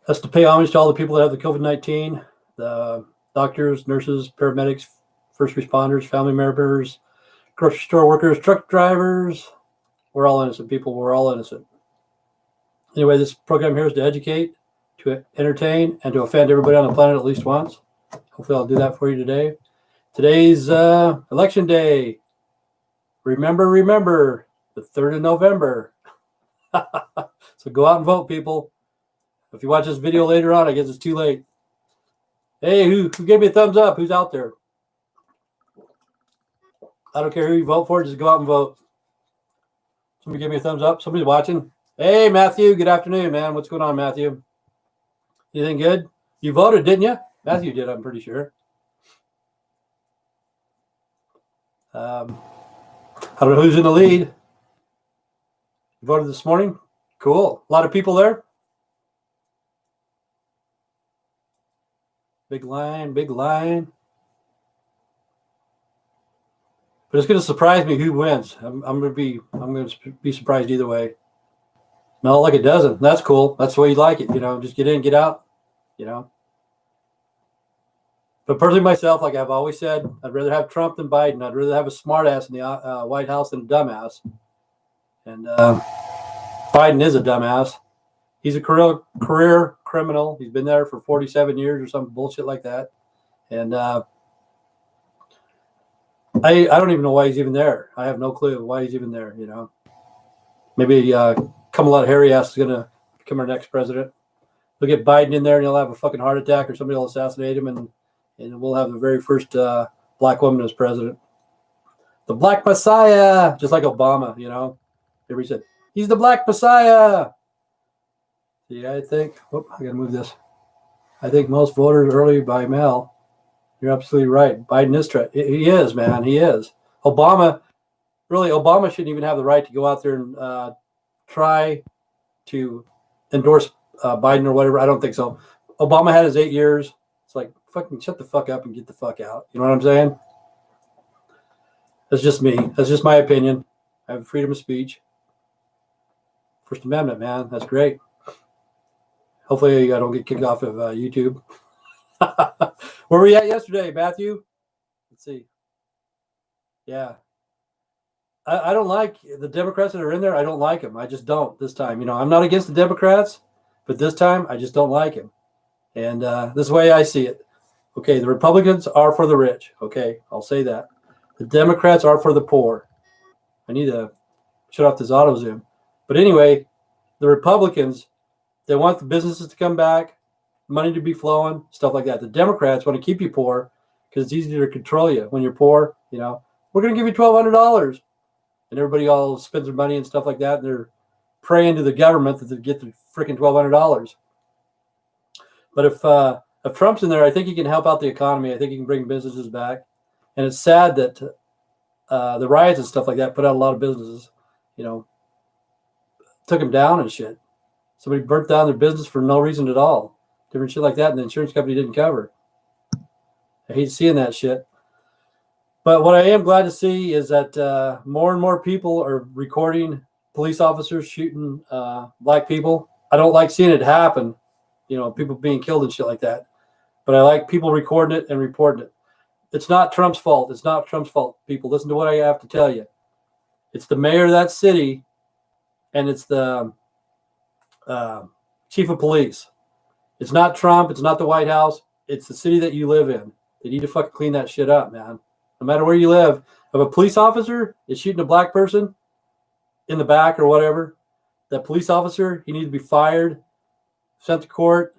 That's to pay homage to all the people that have the COVID-19, the doctors, nurses, paramedics, first responders, family members, grocery store workers, truck drivers. We're all innocent people. We're all innocent. Anyway, this program here is to educate, to entertain, and to offend everybody on the planet at least once. Hopefully I'll do that for you today. Today's election day. Remember, the 3rd of November. So go out and vote, people. If you watch this video later on, I guess it's too late. Hey, who gave me a thumbs up? Who's out there? I don't care who you vote for. Just go out and vote. Somebody give me a thumbs up. Somebody's watching. Hey, Matthew. Good afternoon, man. What's going on, Matthew? Anything good? You voted, didn't you? Matthew did, I'm pretty sure. I don't know who's in the lead. You voted this morning? Cool. A lot of people there? Big line, big line. But it's going to surprise me who wins. I'm going to be surprised either way. No, like it doesn't. That's cool. That's the way you like it. Just get in, get out. But personally, myself, like I've always said, I'd rather have Trump than Biden. I'd rather have a smartass in the White House than a dumbass. And Biden is a dumbass. He's a career criminal. He's been there for 47 years or some bullshit like that. And I don't even know why he's even there. I have no clue why he's even there. Maybe Kamala Harris is going to become our next president. We'll get Biden in there and he'll have a fucking heart attack or somebody will assassinate him and we'll have the very first black woman as president. The Black Messiah, just like Obama, Everybody said, he's the Black Messiah. Yeah, I think, I got to move this. I think most voters early by mail. You're absolutely right. Biden is, he is, man, he is. Obama shouldn't even have the right to go out there and try to endorse Biden or whatever. I don't think so. Obama had his 8 years. It's like, fucking shut the fuck up and get the fuck out. You know what I'm saying? That's just me. That's just my opinion. I have freedom of speech. First Amendment, man. That's great. Hopefully I don't get kicked off of YouTube. Where were we at yesterday, Matthew? Let's see. Yeah. I don't like the Democrats that are in there. I don't like them. I just don't this time. I'm not against the Democrats, but this time I just don't like them. And this way I see it. Okay, the Republicans are for the rich. Okay, I'll say that. The Democrats are for the poor. I need to shut off this auto zoom. But anyway, the Republicans, they want the businesses to come back, money to be flowing, stuff like that. The Democrats want to keep you poor because it's easier to control you when you're poor. We're going to give you $1,200. And everybody all spends their money and stuff like that. And they're praying to the government that they get the freaking $1,200. But if Trump's in there, I think he can help out the economy. I think he can bring businesses back. And it's sad that the riots and stuff like that put out a lot of businesses, took them down and shit. Somebody burnt down their business for no reason at all. Different shit like that, and the insurance company didn't cover. I hate seeing that shit. But what I am glad to see is that more and more people are recording police officers shooting black people. I don't like seeing it happen, people being killed and shit like that. But I like people recording it and reporting it. It's not Trump's fault. It's not Trump's fault, people. Listen to what I have to tell you. It's the mayor of that city, and it's the chief of police. It's not Trump. It's not the White House. It's the city that you live in. They need to fucking clean that shit up, man. No matter where you live, if a police officer is shooting a black person in the back or whatever, that police officer, he needs to be fired, sent to court.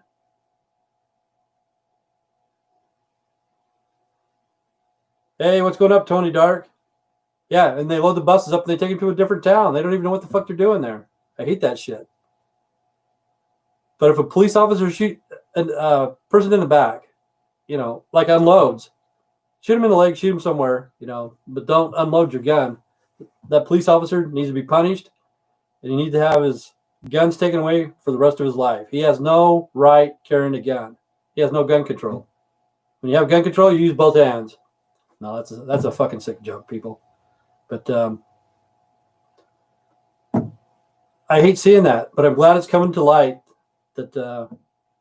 Hey, what's going up, Tony Dark? Yeah, and they load the buses up and they take them to a different town. They don't even know what the fuck they're doing there. I hate that shit. But if a police officer shoot a person in the back, like unloads, shoot him in the leg, shoot him somewhere, but don't unload your gun. That police officer needs to be punished, and he needs to have his guns taken away for the rest of his life. He has no right carrying a gun. He has no gun control. When you have gun control, you use both hands. No, that's a fucking sick joke, people. But I hate seeing that, but I'm glad it's coming to light that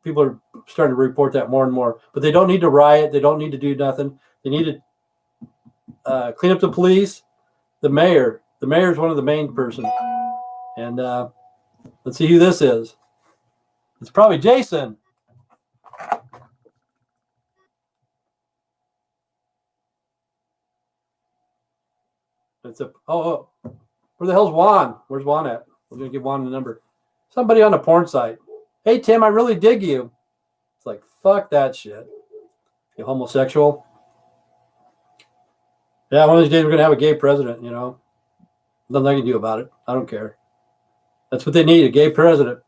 people are starting to report that more and more. But they don't need to riot. They don't need to do nothing. They need to clean up the police. The mayor is one of the main person. And let's see who this is. It's probably Jason. It's where the hell's Juan? Where's Juan at? We're gonna give Juan the number. Somebody on a porn site. Hey Tim, I really dig you. It's like, fuck that shit. You homosexual. Yeah, one of these days we're gonna have a gay president, you know. Nothing I can do about it. I don't care. That's what they need, a gay president.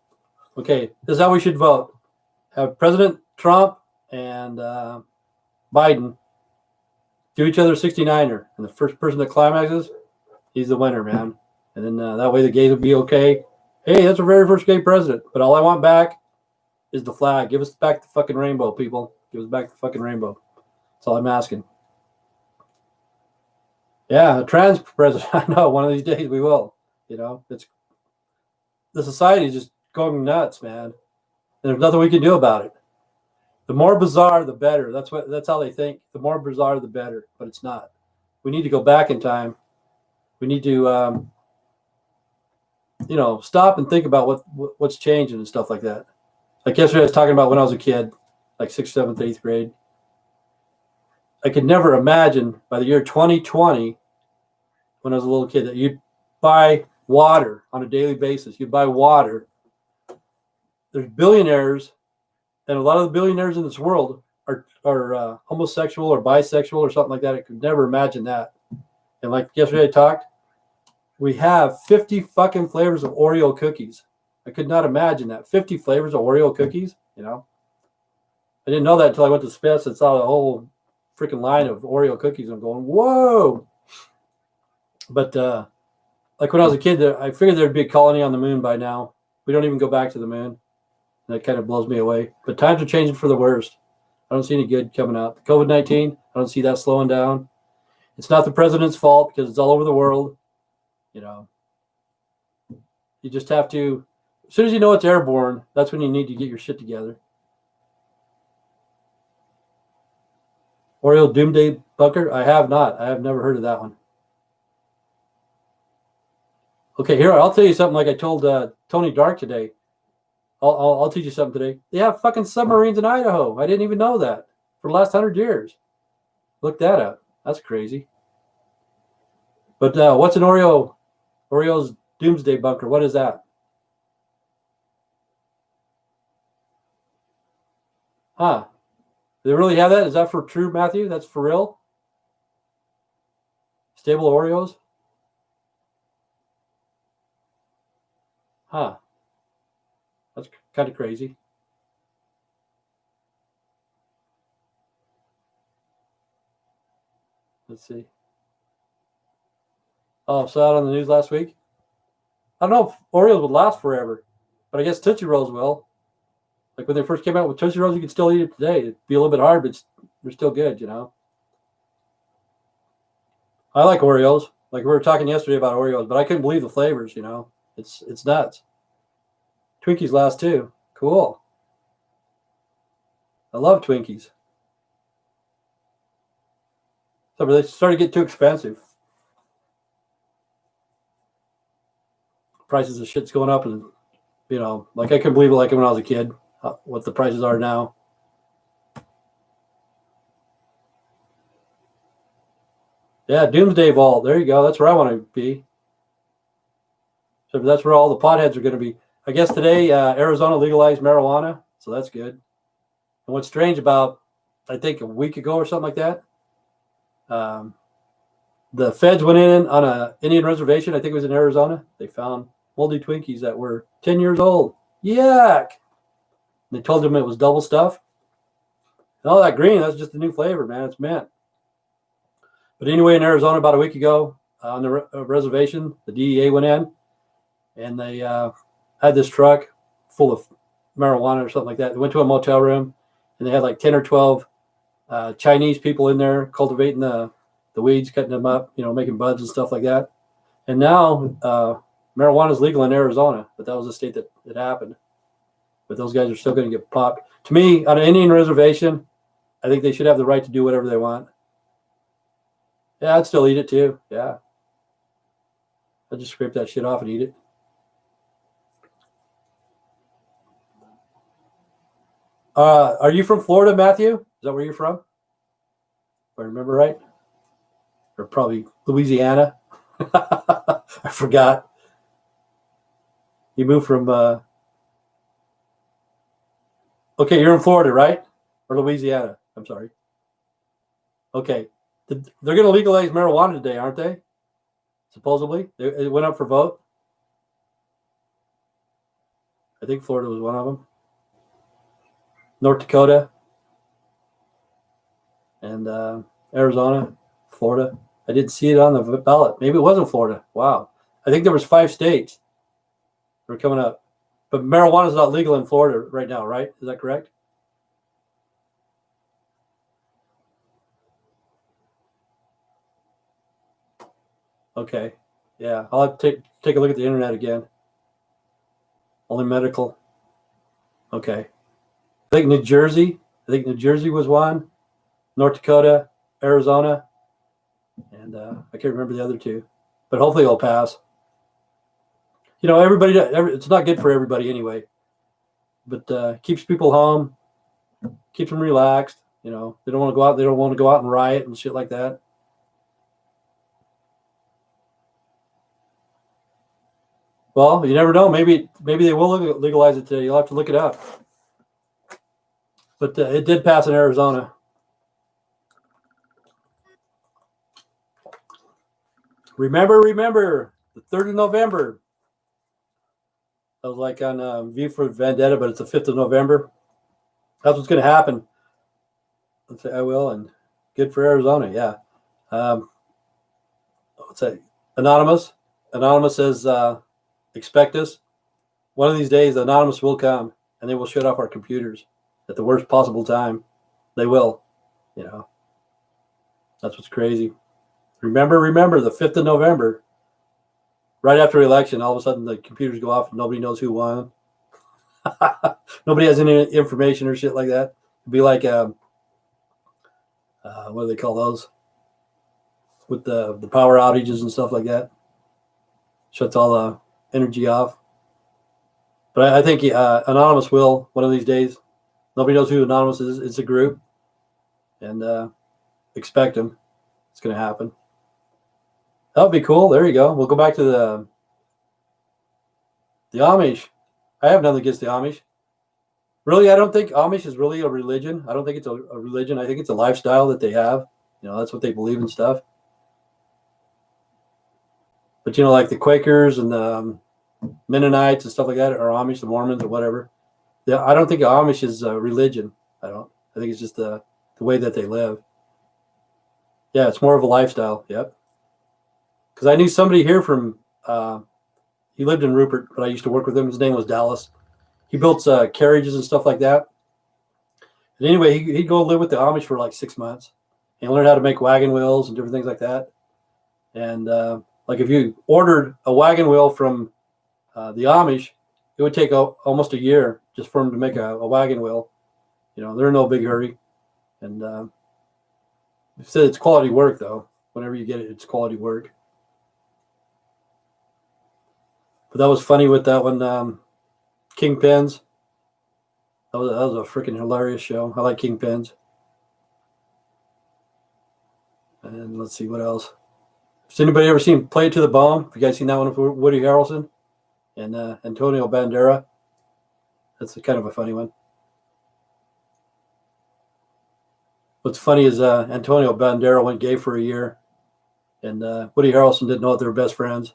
Okay, this is how we should vote. Have President Trump and Biden do each other 69er. And the first person that climaxes, he's the winner, man. And then that way the gays will be okay. Hey, that's our very first gay president. But all I want back is the flag. Give us back the fucking rainbow, people. Give us back the fucking rainbow. That's all I'm asking. Yeah, a trans president. I know, one of these days we will. You know, the society is just going nuts, man. And there's nothing we can do about it. The more bizarre, the better. That's how they think. The more bizarre, the better. But it's not. We need to go back in time. We need to, stop and think about what's changing and stuff like that. Like yesterday, I was talking about when I was a kid, like 6th, 7th, 8th grade. I could never imagine by the year 2020, when I was a little kid, that you'd buy water on a daily basis. You'd buy water. There's billionaires, and a lot of the billionaires in this world are homosexual or bisexual or something like that. I could never imagine that. And like yesterday I talked, we have 50 fucking flavors of Oreo cookies. I could not imagine that. 50 flavors of Oreo cookies, you know. I didn't know that until I went to Spitz and saw the whole freaking line of Oreo cookies. I'm going, whoa. But like when I was a kid, I figured there'd be a colony on the moon by now. We don't even go back to the moon. That kind of blows me away. But times are changing for the worst. I don't see any good coming out. COVID-19, I don't see that slowing down. It's not the president's fault because it's all over the world. You know, you just have to, as soon as you know it's airborne, that's when you need to get your shit together. Oreo Doomsday Bunker? I have not. I have never heard of that one. Okay, here, I'll tell you something like I told Tony Dark today. I'll teach you something today. They have fucking submarines in Idaho. I didn't even know that for the last 100 years. Look that up. That's crazy. But what's an Oreo's Doomsday Bunker? What is that? Huh. Do they really have that? Is that for true, Matthew? That's for real? Stable Oreos? Huh. That's kind of crazy. Let's see. Oh, saw it on the news last week. I don't know if Oreos would last forever, but I guess Tootsie Rolls will. Like when they first came out with Tootsie Rolls, you can still eat it today. It'd be a little bit hard, but they're still good, you know. I like Oreos. Like we were talking yesterday about Oreos, but I couldn't believe the flavors, you know. It's nuts. Twinkies last too. Cool. I love Twinkies. So they started to get too expensive. Prices of shit's going up, and you know, like I couldn't believe it. Like when I was a kid, what the prices are now. Yeah, Doomsday Vault. There you go. That's where I want to be. So that's where all the potheads are going to be. I guess today Arizona legalized marijuana, so that's good. And what's strange about, I think a week ago or something like that, the feds went in on an Indian reservation. I think it was in Arizona. They found moldy Twinkies that were 10 years old. Yuck! And they told them it was double stuff. And all that green, that's just a new flavor, man. It's mint. But anyway, in Arizona about a week ago on the reservation, the DEA went in and they had this truck full of marijuana or something like that. They went to a motel room and they had like 10 or 12 Chinese people in there cultivating the weeds, cutting them up, you know, making buds and stuff like that. And now marijuana is legal in Arizona, but that was the state that it happened. but those guys are still going to get popped. To me, on an Indian reservation, I think they should have the right to do whatever they want. Yeah, I'd still eat it too. Yeah. I'd just scrape that shit off and eat it. Are you from Florida, Matthew? Is that where you're from? If I remember right. Or probably Louisiana. I forgot. You moved from... Okay, you're in Florida, right? Or Louisiana. I'm sorry. Okay. They're going to legalize marijuana today, aren't they? Supposedly. It went up for vote. I think Florida was one of them. North Dakota. And Arizona. Florida. I didn't see it on the ballot. Maybe it wasn't Florida. Wow. I think there was 5 states that were coming up. But marijuana is not legal in Florida right now, right? Is that correct? Okay. Yeah. I'll have to take a look at the internet again. Only medical. Okay. I think New Jersey was one. North Dakota, Arizona, and I can't remember the other 2. But hopefully it'll pass. You know, it's not good for everybody anyway. But keeps people home, keeps them relaxed. You know, they don't want to go out. They don't want to go out and riot and shit like that. Well, you never know. Maybe they will legalize it today. You'll have to look it up. But it did pass in Arizona. Remember, the 3rd of November. That was like on V for Vendetta, but it's the 5th of November. That's what's going to happen. Let's say I will, and good for Arizona, yeah. Let's say Anonymous. Anonymous says, expect us. One of these days, Anonymous will come, and they will shut off our computers at the worst possible time. They will, you know. That's what's crazy. Remember, the 5th of November, right after election, all of a sudden the computers go off and nobody knows who won. Nobody has any information or shit like that. It'd be like, what do they call those? With the power outages and stuff like that. Shuts all the energy off. But I think Anonymous will one of these days. Nobody knows who Anonymous is. It's a group. And expect them. It's going to happen. That would be cool. There you go. We'll go back to the Amish. I have nothing against the Amish. Really, I don't think Amish is really a religion. I don't think it's a religion. I think it's a lifestyle that they have. You know, that's what they believe in stuff. But, you know, like the Quakers and the Mennonites and stuff like that, or Amish, the Mormons or whatever. I don't think Amish is a religion. I think it's just the way that they live. Yeah, it's more of a lifestyle. Yep. Because I knew somebody here from, he lived in Rupert, but I used to work with him. His name was Dallas. He built carriages and stuff like that. And anyway, he'd go live with the Amish for like 6 months and learn how to make wagon wheels and different things like that. And like if you ordered a wagon wheel from the Amish, it would take almost a year just for them to make a wagon wheel. You know, they're in no big hurry. And he said it's quality work, though. Whenever you get it, it's quality work. But that was funny with that one, Kingpins. That was a freaking hilarious show. I like Kingpins. And let's see what else. Has anybody ever seen Play It to the Bone? Have you guys seen that one with Woody Harrelson and Antonio Banderas? That's kind of a funny one. What's funny is Antonio Banderas went gay for a year, and Woody Harrelson didn't know that they were best friends.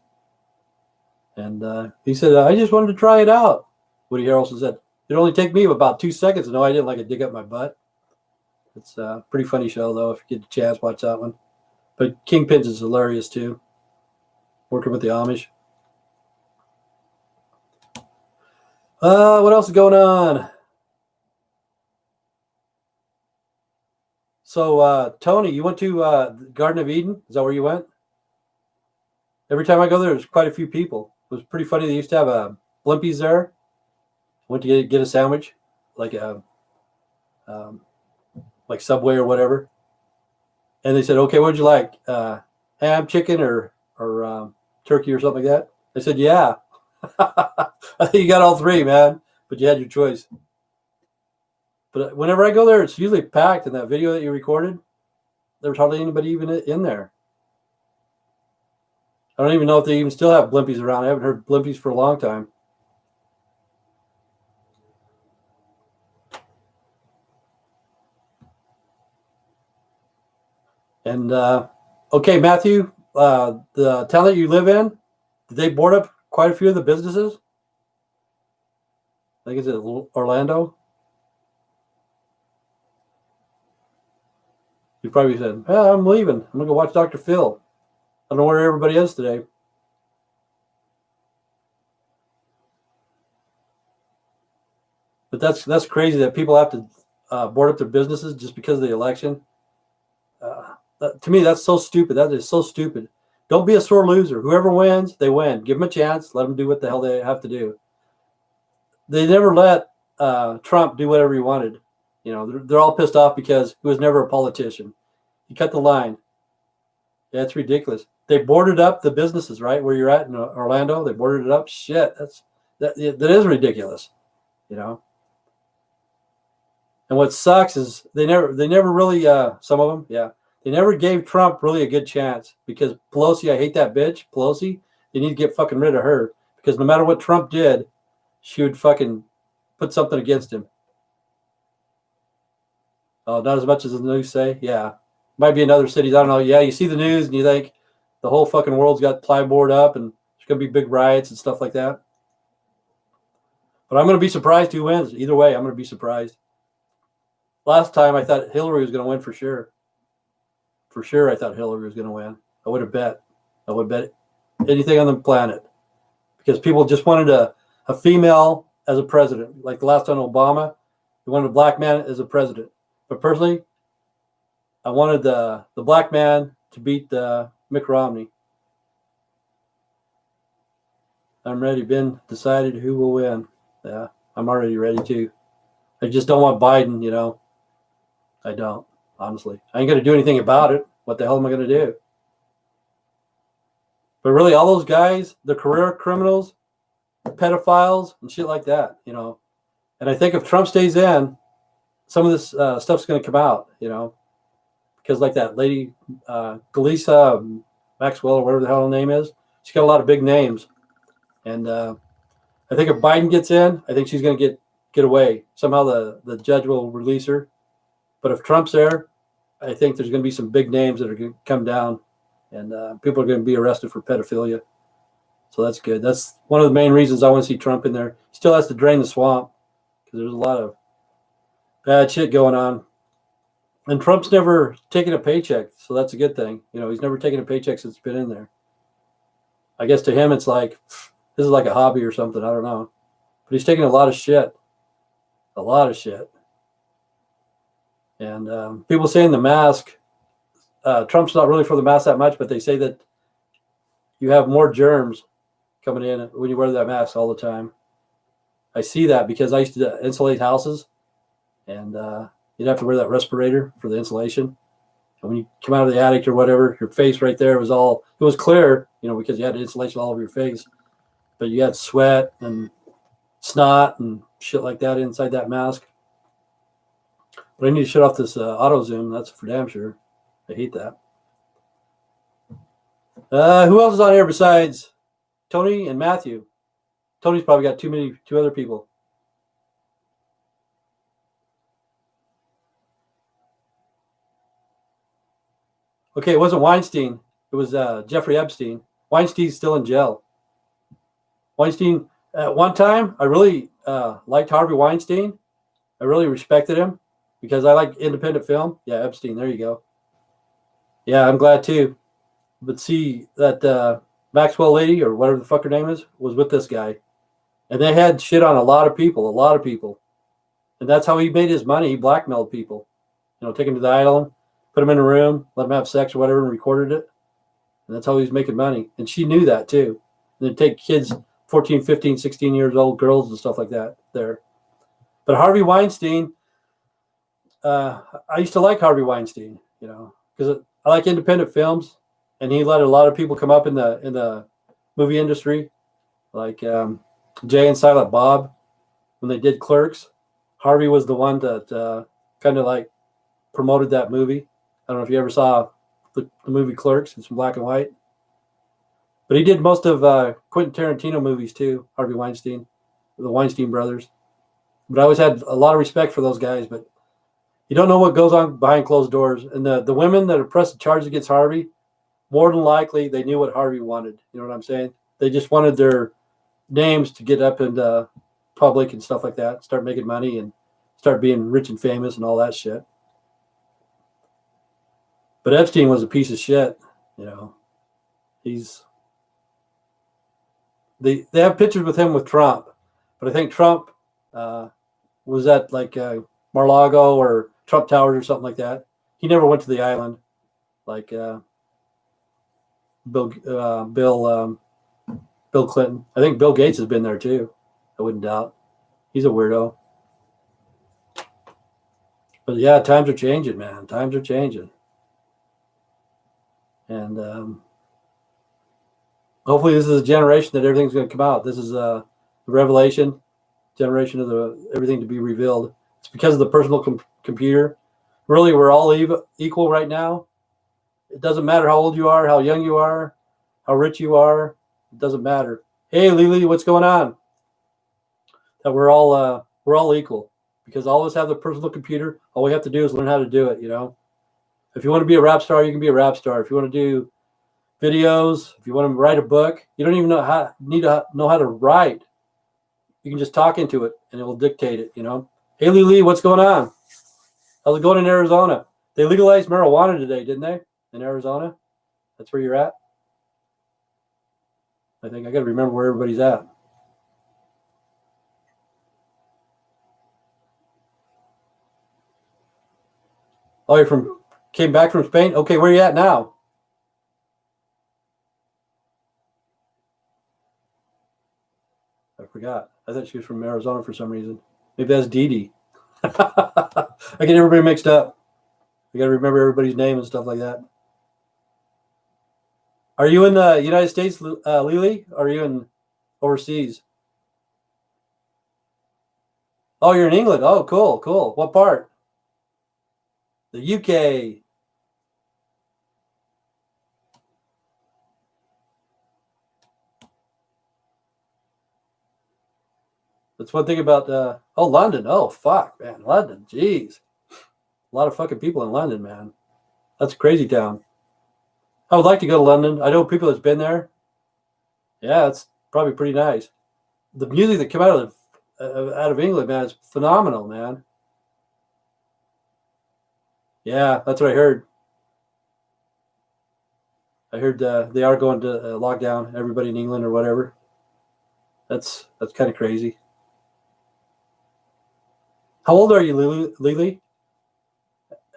And he said, I just wanted to try it out. Woody Harrelson said, it'd only take me about 2 seconds to know I didn't like it dig up my butt. It's a pretty funny show, though. If you get a chance, watch that one. But Kingpins is hilarious, too. Working with the Amish. What else is going on? So, Tony, you went to Garden of Eden? Is that where you went? Every time I go there, there's quite a few people. It was pretty funny. They used to have Blimpies there. Went to get a sandwich, like a like Subway or whatever, and they said, "Okay, what'd you like? Ham, chicken, or turkey or something like that?" I said, "Yeah." I think you got all three, man, but you had your choice. But whenever I go there, it's usually packed. In that video that you recorded, there was hardly anybody even in there. I don't even know if they even still have blimpies around. I haven't heard blimpies for a long time. And okay, Matthew, the town that you live in, did they board up quite a few of the businesses? I think it's Orlando. You probably said, "Yeah, I'm leaving. I'm gonna go watch Dr. Phil. I don't know where everybody is today." But that's crazy that people have to board up their businesses just because of the election. To me, that's so stupid. That is so stupid. Don't be a sore loser. Whoever wins, they win. Give them a chance. Let them do what the hell they have to do. They never let Trump do whatever he wanted. You know, they're all pissed off because he was never a politician. He cut the line. Yeah, it's ridiculous. They boarded up the businesses, right, where you're at in Orlando. They boarded it up. Shit, that is ridiculous. You know. And what sucks is they never really some of them, yeah, they never gave Trump really a good chance because Pelosi, I hate that bitch, Pelosi. They need to get fucking rid of her because no matter what Trump did, she would fucking put something against him. Oh, not as much as the news say. Yeah, might be in other cities. I don't know. Yeah, you see the news and you think the whole fucking world's got plyboard up and there's gonna be big riots and stuff like that. But I'm gonna be surprised who wins. Either way, I'm gonna be surprised. Last time I thought Hillary was gonna win for sure. For sure, I thought Hillary was gonna win. I would have bet. I would bet anything on the planet because people just wanted a female as a president. Like the last time Obama, they wanted a black man as a president. But personally, I wanted the black man to beat Mitt Romney. I'm ready. Been decided who will win. Yeah, I'm already ready too. I just don't want Biden, you know. I don't, honestly. I ain't going to do anything about it. What the hell am I going to do? But really, all those guys, the career criminals, pedophiles, and shit like that, you know. And I think if Trump stays in, some of this stuff's going to come out, you know. Because like that lady, Galisa Maxwell, or whatever the hell her name is, she's got a lot of big names. And I think if Biden gets in, I think she's going to get away. Somehow the judge will release her. But if Trump's there, I think there's going to be some big names that are going to come down, and people are going to be arrested for pedophilia. So that's good. That's one of the main reasons I want to see Trump in there. He still has to drain the swamp because there's a lot of bad shit going on. And Trump's never taken a paycheck, so that's a good thing. You know, he's never taken a paycheck since he's been in there. I guess to him it's like, this is like a hobby or something. I don't know. But he's taking a lot of shit. A lot of shit. And people saying the mask, Trump's not really for the mask that much, but they say that you have more germs coming in when you wear that mask all the time. I see that because I used to insulate houses, and you'd have to wear that respirator for the insulation. And when you come out of the attic or whatever, your face right there it was clear, you know, because you had insulation all over your face, but you had sweat and snot and shit like that inside that mask. But I need to shut off this auto zoom. That's for damn sure. I hate that. Who else is on here besides Tony and Matthew? Tony's probably got two other people. Okay, it wasn't Weinstein. It was Jeffrey Epstein. Weinstein's still in jail. Weinstein, at one time, I really liked Harvey Weinstein. I really respected him because I like independent film. Yeah, Epstein, there you go. Yeah, I'm glad too. But see, that Maxwell lady, or whatever the fuck her name is, was with this guy. And they had shit on a lot of people. And that's how he made his money. He blackmailed people. You know, take them to the island, put them in a room, let them have sex or whatever, and recorded it. And that's how he was making money. And she knew that too. And then take kids 14, 15, 16 years old girls and stuff like that there. But Harvey Weinstein, I used to like Harvey Weinstein, because I like independent films, and he let a lot of people come up in the movie industry, like Jay and Silent Bob when they did Clerks. Harvey was the one that kind of like promoted that movie. I don't know if you ever saw the movie Clerks. It's in black and white. But he did most of Quentin Tarantino movies too, Harvey Weinstein, the Weinstein brothers. But I always had a lot of respect for those guys. But you don't know what goes on behind closed doors. And the women that are pressed charges against Harvey, more than likely, they knew what Harvey wanted. You know what I'm saying? They just wanted their names to get up into public and stuff like that, start making money and start being rich and famous and all that shit. But Epstein was a piece of shit. They have pictures with him with Trump, but I think Trump was at like Mar-a-Lago or Trump Towers or something like that. He never went to the island, like Bill Clinton. I think Bill Gates has been there too. I wouldn't doubt. He's a weirdo. But yeah, times are changing, man. Times are changing, and hopefully this is a generation that everything's going to come out. This is the revelation generation of everything to be revealed. It's because of the personal computer. Really, we're all equal right now. It doesn't matter how old you are, how young you are, how rich you are. It doesn't matter. Hey, Lily, what's going on? That we're all equal because all of us have the personal computer. All we have to do is learn how to do it. If you want to be a rap star, you can be a rap star. If you want to do videos, if you want to write a book, you don't even need to know how to write. You can just talk into it and it will dictate it. Hey, Lily, what's going on? How's it going in Arizona? They legalized marijuana today, didn't they? In Arizona? That's where you're at? I think I got to remember where everybody's at. Oh, came back from Spain? Okay, where are you at now? I forgot. I thought she was from Arizona for some reason. Maybe that's Dee Dee. I get everybody mixed up. I got to remember everybody's name and stuff like that. Are you in the United States, Lily? Or are you in overseas? Oh, you're in England. Oh, cool, cool. What part? The UK. That's one thing about London. Oh, fuck, man. London. Jeez. A lot of fucking people in London, man. That's a crazy town. I would like to go to London. I know people that's been there. Yeah, it's probably pretty nice. The music that came out of England, man, is phenomenal, man. Yeah, that's what I heard. I heard they are going to lockdown, everybody in England or whatever. That's kind of crazy. How old are you, Lily?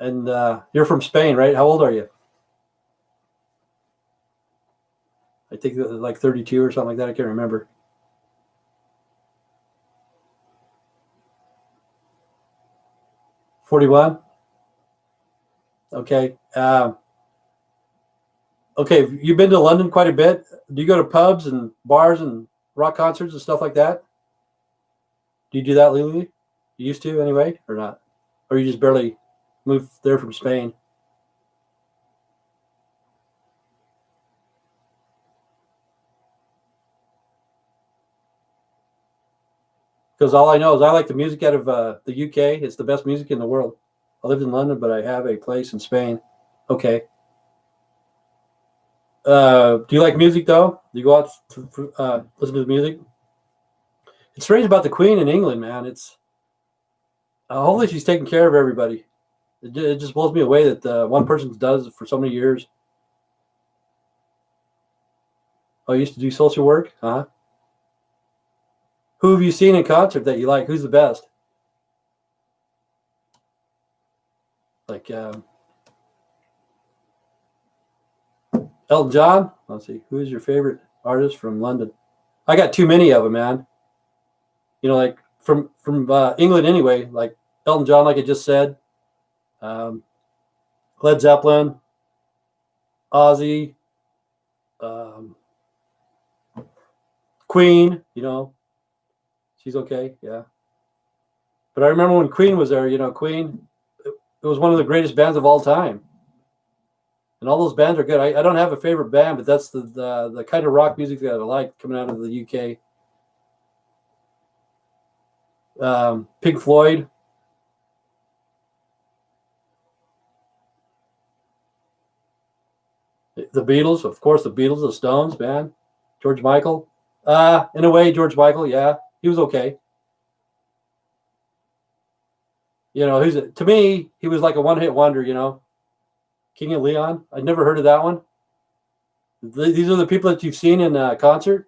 And you're from Spain, right? How old are you? I think like 32 or something like that. I can't remember. 41? Okay. Okay, you've been to London quite a bit. Do you go to pubs and bars and rock concerts and stuff like that? Do you do that, Lily? You used to anyway, or not? Or you just barely moved there from Spain? Because all I know is I like the music out of the UK. It's the best music in the world. I lived in London, but I have a place in Spain. Okay. Do you like music though? Do you go out to listen to the music? It's strange about the Queen in England, man. It's hopefully she's taking care of everybody. It just blows me away that one person does it for so many years. Oh, you used to do social work, huh? Who have you seen in concert that you like? Who's the best? Like Elton John. Let's see. Who is your favorite artist from London? I got too many of them, man. You know, like from England anyway, like Elton John, like I just said, Led Zeppelin, Ozzy, um, Queen. You know, she's okay, yeah. But I remember when Queen was there. You know, Queen. It was one of the greatest bands of all time. And all those bands are good. I don't have a favorite band, but that's the kind of rock music that I like coming out of the UK. Pink Floyd. The Beatles, of course, the Beatles, the Stones, man. George Michael. In a way, George Michael, yeah. He was okay. You know, to me, he was like a one-hit wonder, you know. King of Leon. I'd never heard of that one. These are the people that you've seen in concert.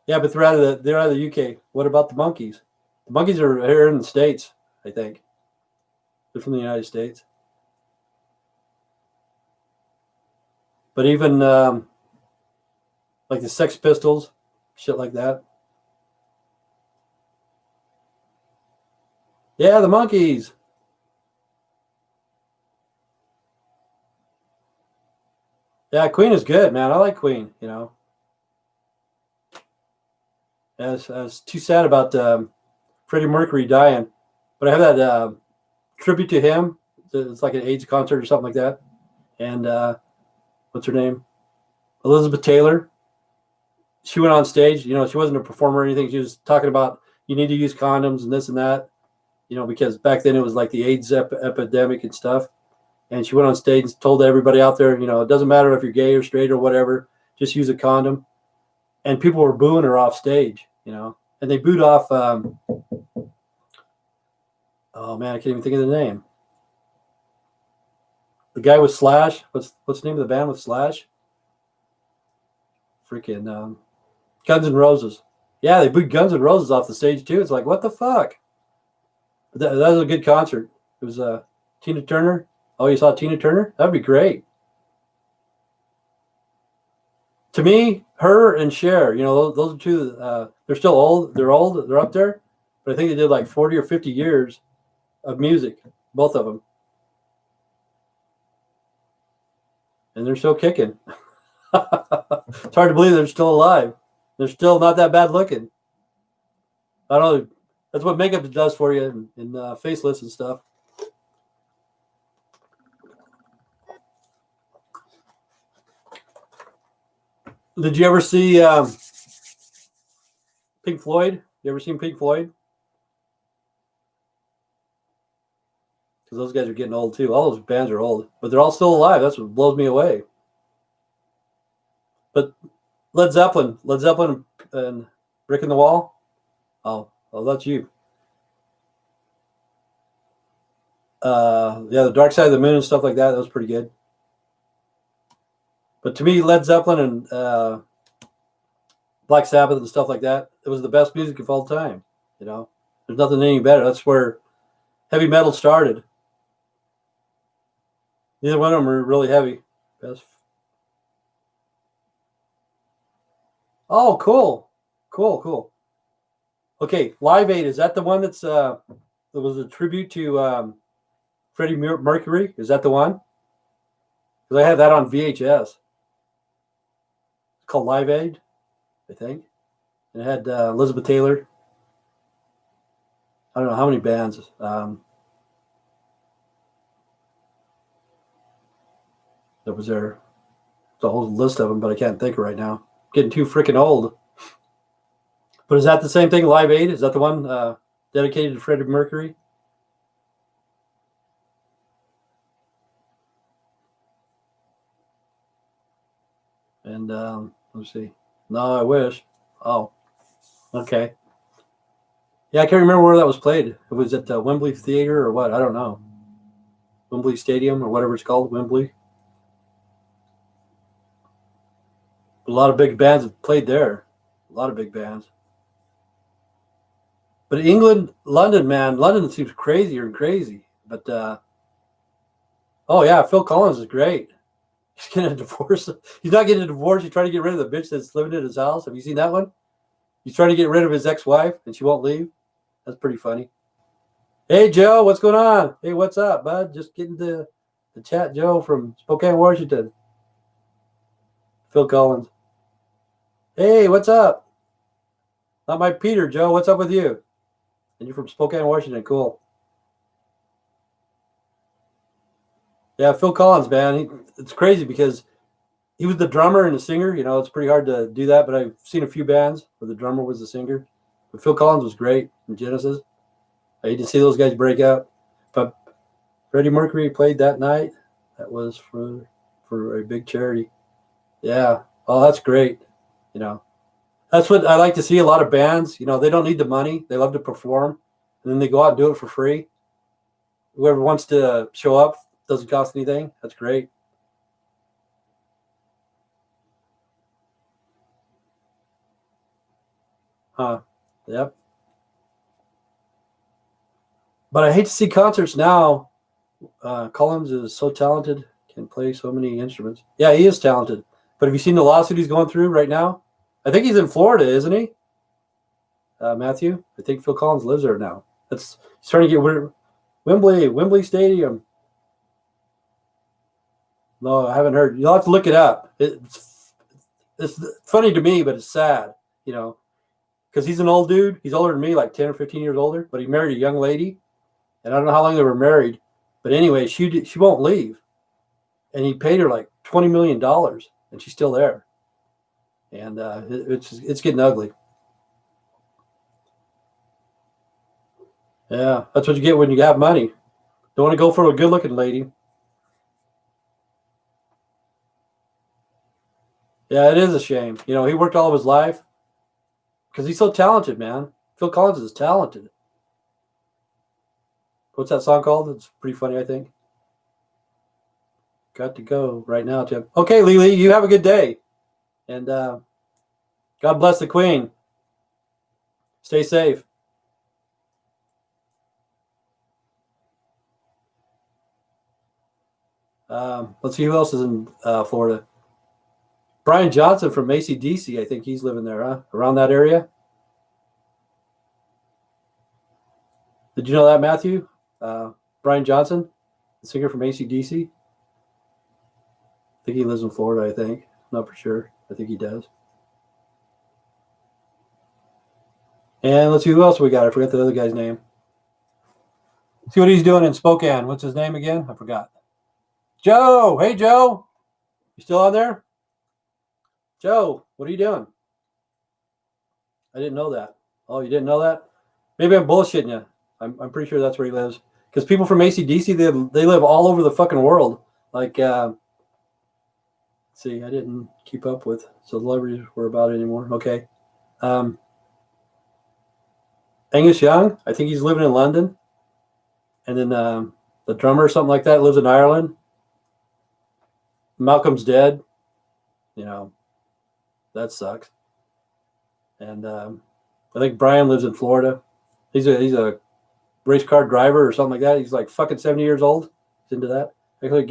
Yeah, but they're out of the UK. What about the Monkees? The Monkees are here in the States, I think. They're from the United States. But even like the Sex Pistols, shit like that. Yeah, the Monkees. Yeah, Queen is good, man. I like Queen, you know. I was too sad about Freddie Mercury dying, but I have that tribute to him. It's like an AIDS concert or something like that. And what's her name? Elizabeth Taylor. She went on stage. You know, she wasn't a performer or anything. She was talking about you need to use condoms and this and that. You know, because back then it was like the AIDS epidemic and stuff. And she went on stage and told everybody out there, you know, it doesn't matter if you're gay or straight or whatever, just use a condom. And people were booing her off stage, you know. And they booed off. Oh man, I can't even think of the name. The guy with Slash. What's the name of the band with Slash? Freaking Guns N' Roses. Yeah, they booed Guns N' Roses off the stage too. It's like, what the fuck? But that was a good concert. It was Tina Turner. Oh, you saw Tina Turner? That'd be great. To me, her and Cher, you know, those are two. They're still old. They're old. They're up there. But I think they did like 40 or 50 years of music, both of them. And they're still kicking. It's hard to believe they're still alive. They're still not that bad looking. I don't know. That's what makeup does for you in faceless and stuff. Did you ever see Pink Floyd? You ever seen Pink Floyd? Because those guys are getting old too. All those bands are old, but they're all still alive. That's what blows me away. But Led Zeppelin and Brick in the Wall. Oh, that's you. Yeah, the Dark Side of the Moon and stuff like that. That was pretty good. But to me, Led Zeppelin and Black Sabbath and stuff like that, it was the best music of all time. You know, there's nothing any better. That's where heavy metal started. Neither one of them were really heavy. Best. Oh, cool. Okay, Live Aid, is that the one that was a tribute to Freddie Mercury? Is that the one? Because I had that on VHS. It's called Live Aid, I think. And it had Elizabeth Taylor. I don't know how many bands. That was there. It's a whole list of them, but I can't think right now. Getting too freaking old. But is that the same thing, Live Aid? Is that the one dedicated to Freddie Mercury? And let's see. No, I wish. Oh, okay. Yeah, I can't remember where that was played. It was at the Wembley Theater or what? I don't know. Wembley Stadium or whatever it's called, Wembley. A lot of big bands have played there. A lot of big bands. But England, London, man, London seems crazier and crazy. But oh yeah, Phil Collins is great. He's getting a divorce. He's not getting a divorce. He's trying to get rid of the bitch that's living in his house. Have you seen that one? He's trying to get rid of his ex-wife, and she won't leave. That's pretty funny. Hey, Joe, what's going on? Hey, what's up, bud? Just getting to the chat, Joe from Spokane, Washington. Phil Collins. Hey, what's up? Not my Peter, Joe. What's up with you? And you're from Spokane, Washington. Cool. Yeah, Phil Collins, man. It's crazy because he was the drummer and the singer. You know, it's pretty hard to do that, but I've seen a few bands where the drummer was the singer. But Phil Collins was great in Genesis. I hate to see those guys break out. But Freddie Mercury played that night. That was for a big charity. Yeah. Oh, that's great. You know, that's what I like to see. A lot of bands, you know, they don't need the money. They love to perform. And then they go out and do it for free. Whoever wants to show up, doesn't cost anything. That's great. Huh. Yep. But I hate to see concerts now. Collins is so talented, can play so many instruments. Yeah, he is talented. But have you seen the lawsuit he's going through right now? I think he's in Florida, isn't he? Matthew? I think Phil Collins lives there now. He's trying to get rid Wembley Stadium. No, I haven't heard. You'll have to look it up. It's funny to me, but it's sad, you know, because he's an old dude. He's older than me, like 10 or 15 years older, but he married a young lady. And I don't know how long they were married. But anyway, she won't leave. And he paid her like $20 million, and she's still there. And it's getting ugly. Yeah, that's what you get when you have money. Don't want to go for a good-looking lady. Yeah, it is a shame. You know, he worked all of his life because he's so talented, man. Phil Collins is talented. What's that song called? It's pretty funny, I think. Got to go right now, Tim. Okay, Lily, you have a good day. And God bless the Queen. Stay safe. Let's see who else is in Florida. Brian Johnson from AC/DC. I think he's living there, huh? Around that area. Did you know that, Matthew? Brian Johnson, the singer from AC/DC. I think he lives in Florida, I think. Not for sure. I think he does. And let's see who else we got. I forgot the other guy's name. See what he's doing in Spokane. What's his name again? I forgot. Joe. Hey, Joe. You still on there? Joe, what are you doing? I didn't know that. Oh, you didn't know that? Maybe I'm bullshitting you. I'm pretty sure that's where he lives. Because people from AC/DC, they live all over the fucking world. Like, see, I didn't keep up with celebrities were about anymore. Okay. Angus Young, I think he's living in London. And then the drummer or something like that lives in Ireland. Malcolm's dead. You know, that sucks. And I think Brian lives in Florida. He's a race car driver or something like that. He's like fucking 70 years old. He's into that. Actually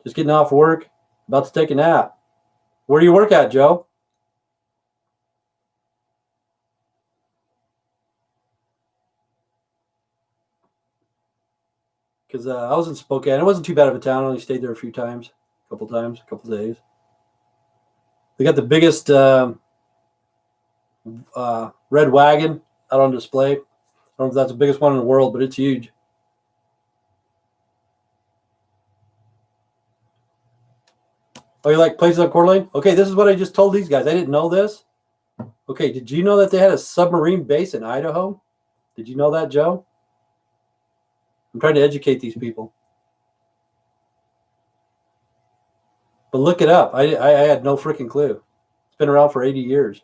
just getting off work, about to take a nap. Where do you work at, Joe? Because I was in Spokane. It wasn't too bad of a town. I only stayed there a few times, a couple days. They got the biggest red wagon out on display. I don't know if that's the biggest one in the world, but it's huge. Oh, you like places on Coeur d'Alene? Okay, this is what I just told these guys. I didn't know this. Okay, did you know that they had a submarine base in Idaho? Did you know that, Joe? I'm trying to educate these people. But look it up. I had no freaking clue. It's been around for 80 years.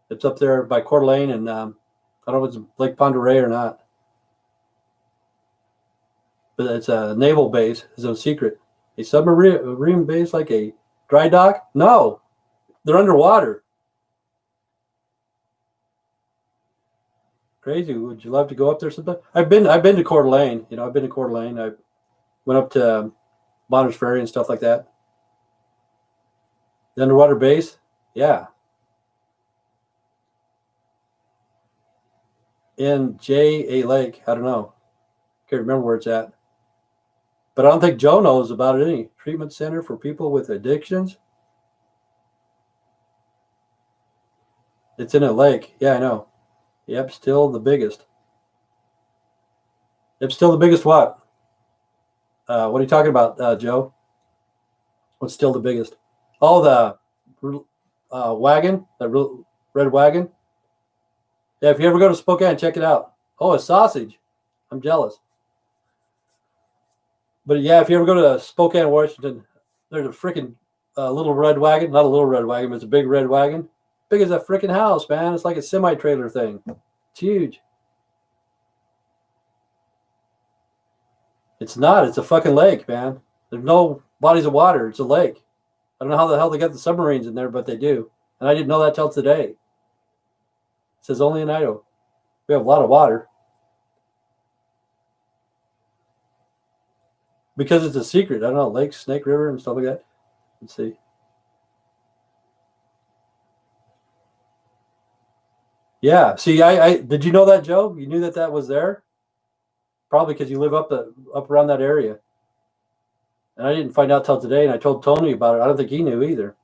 It's up there by Coeur d'Alene, and I don't know if it's Lake Pend Oreille or not. But it's a naval base. It's no secret. A submarine base like a dry dock? No, they're underwater. Crazy. Would you love to go up there sometime? I've been to Coeur d'Alene. You know, I've been to Coeur d'Alene. I went up to Bonners Ferry and stuff like that. The underwater base? Yeah. In J.A. Lake. I don't know. Can't remember where it's at. But I don't think Joe knows about it. Any treatment center for people with addictions? It's in a lake. Yeah, I know. Yep, still the biggest. Yep, still the biggest what? What are you talking about, Joe? What's still the biggest? Oh, the wagon, the red wagon. Yeah, if you ever go to Spokane, check it out. Oh, a sausage. I'm jealous. But yeah, if you ever go to Spokane, Washington, there's a freaking little red wagon. Not a little red wagon, but it's a big red wagon. Big as a freaking house, man. It's like a semi-trailer thing. It's huge. It's not. It's a fucking lake, man. There's no bodies of water. It's a lake. I don't know how the hell they got the submarines in there, but they do. And I didn't know that till today. It says only in Idaho. We have a lot of water. Because it's a secret. I don't know, Lake, Snake River, and stuff like that. Let's see. Yeah. See, I did you know that, Joe? You knew that was there? Probably because you live up around that area. And I didn't find out till today, and I told Tony about it. I don't think he knew either.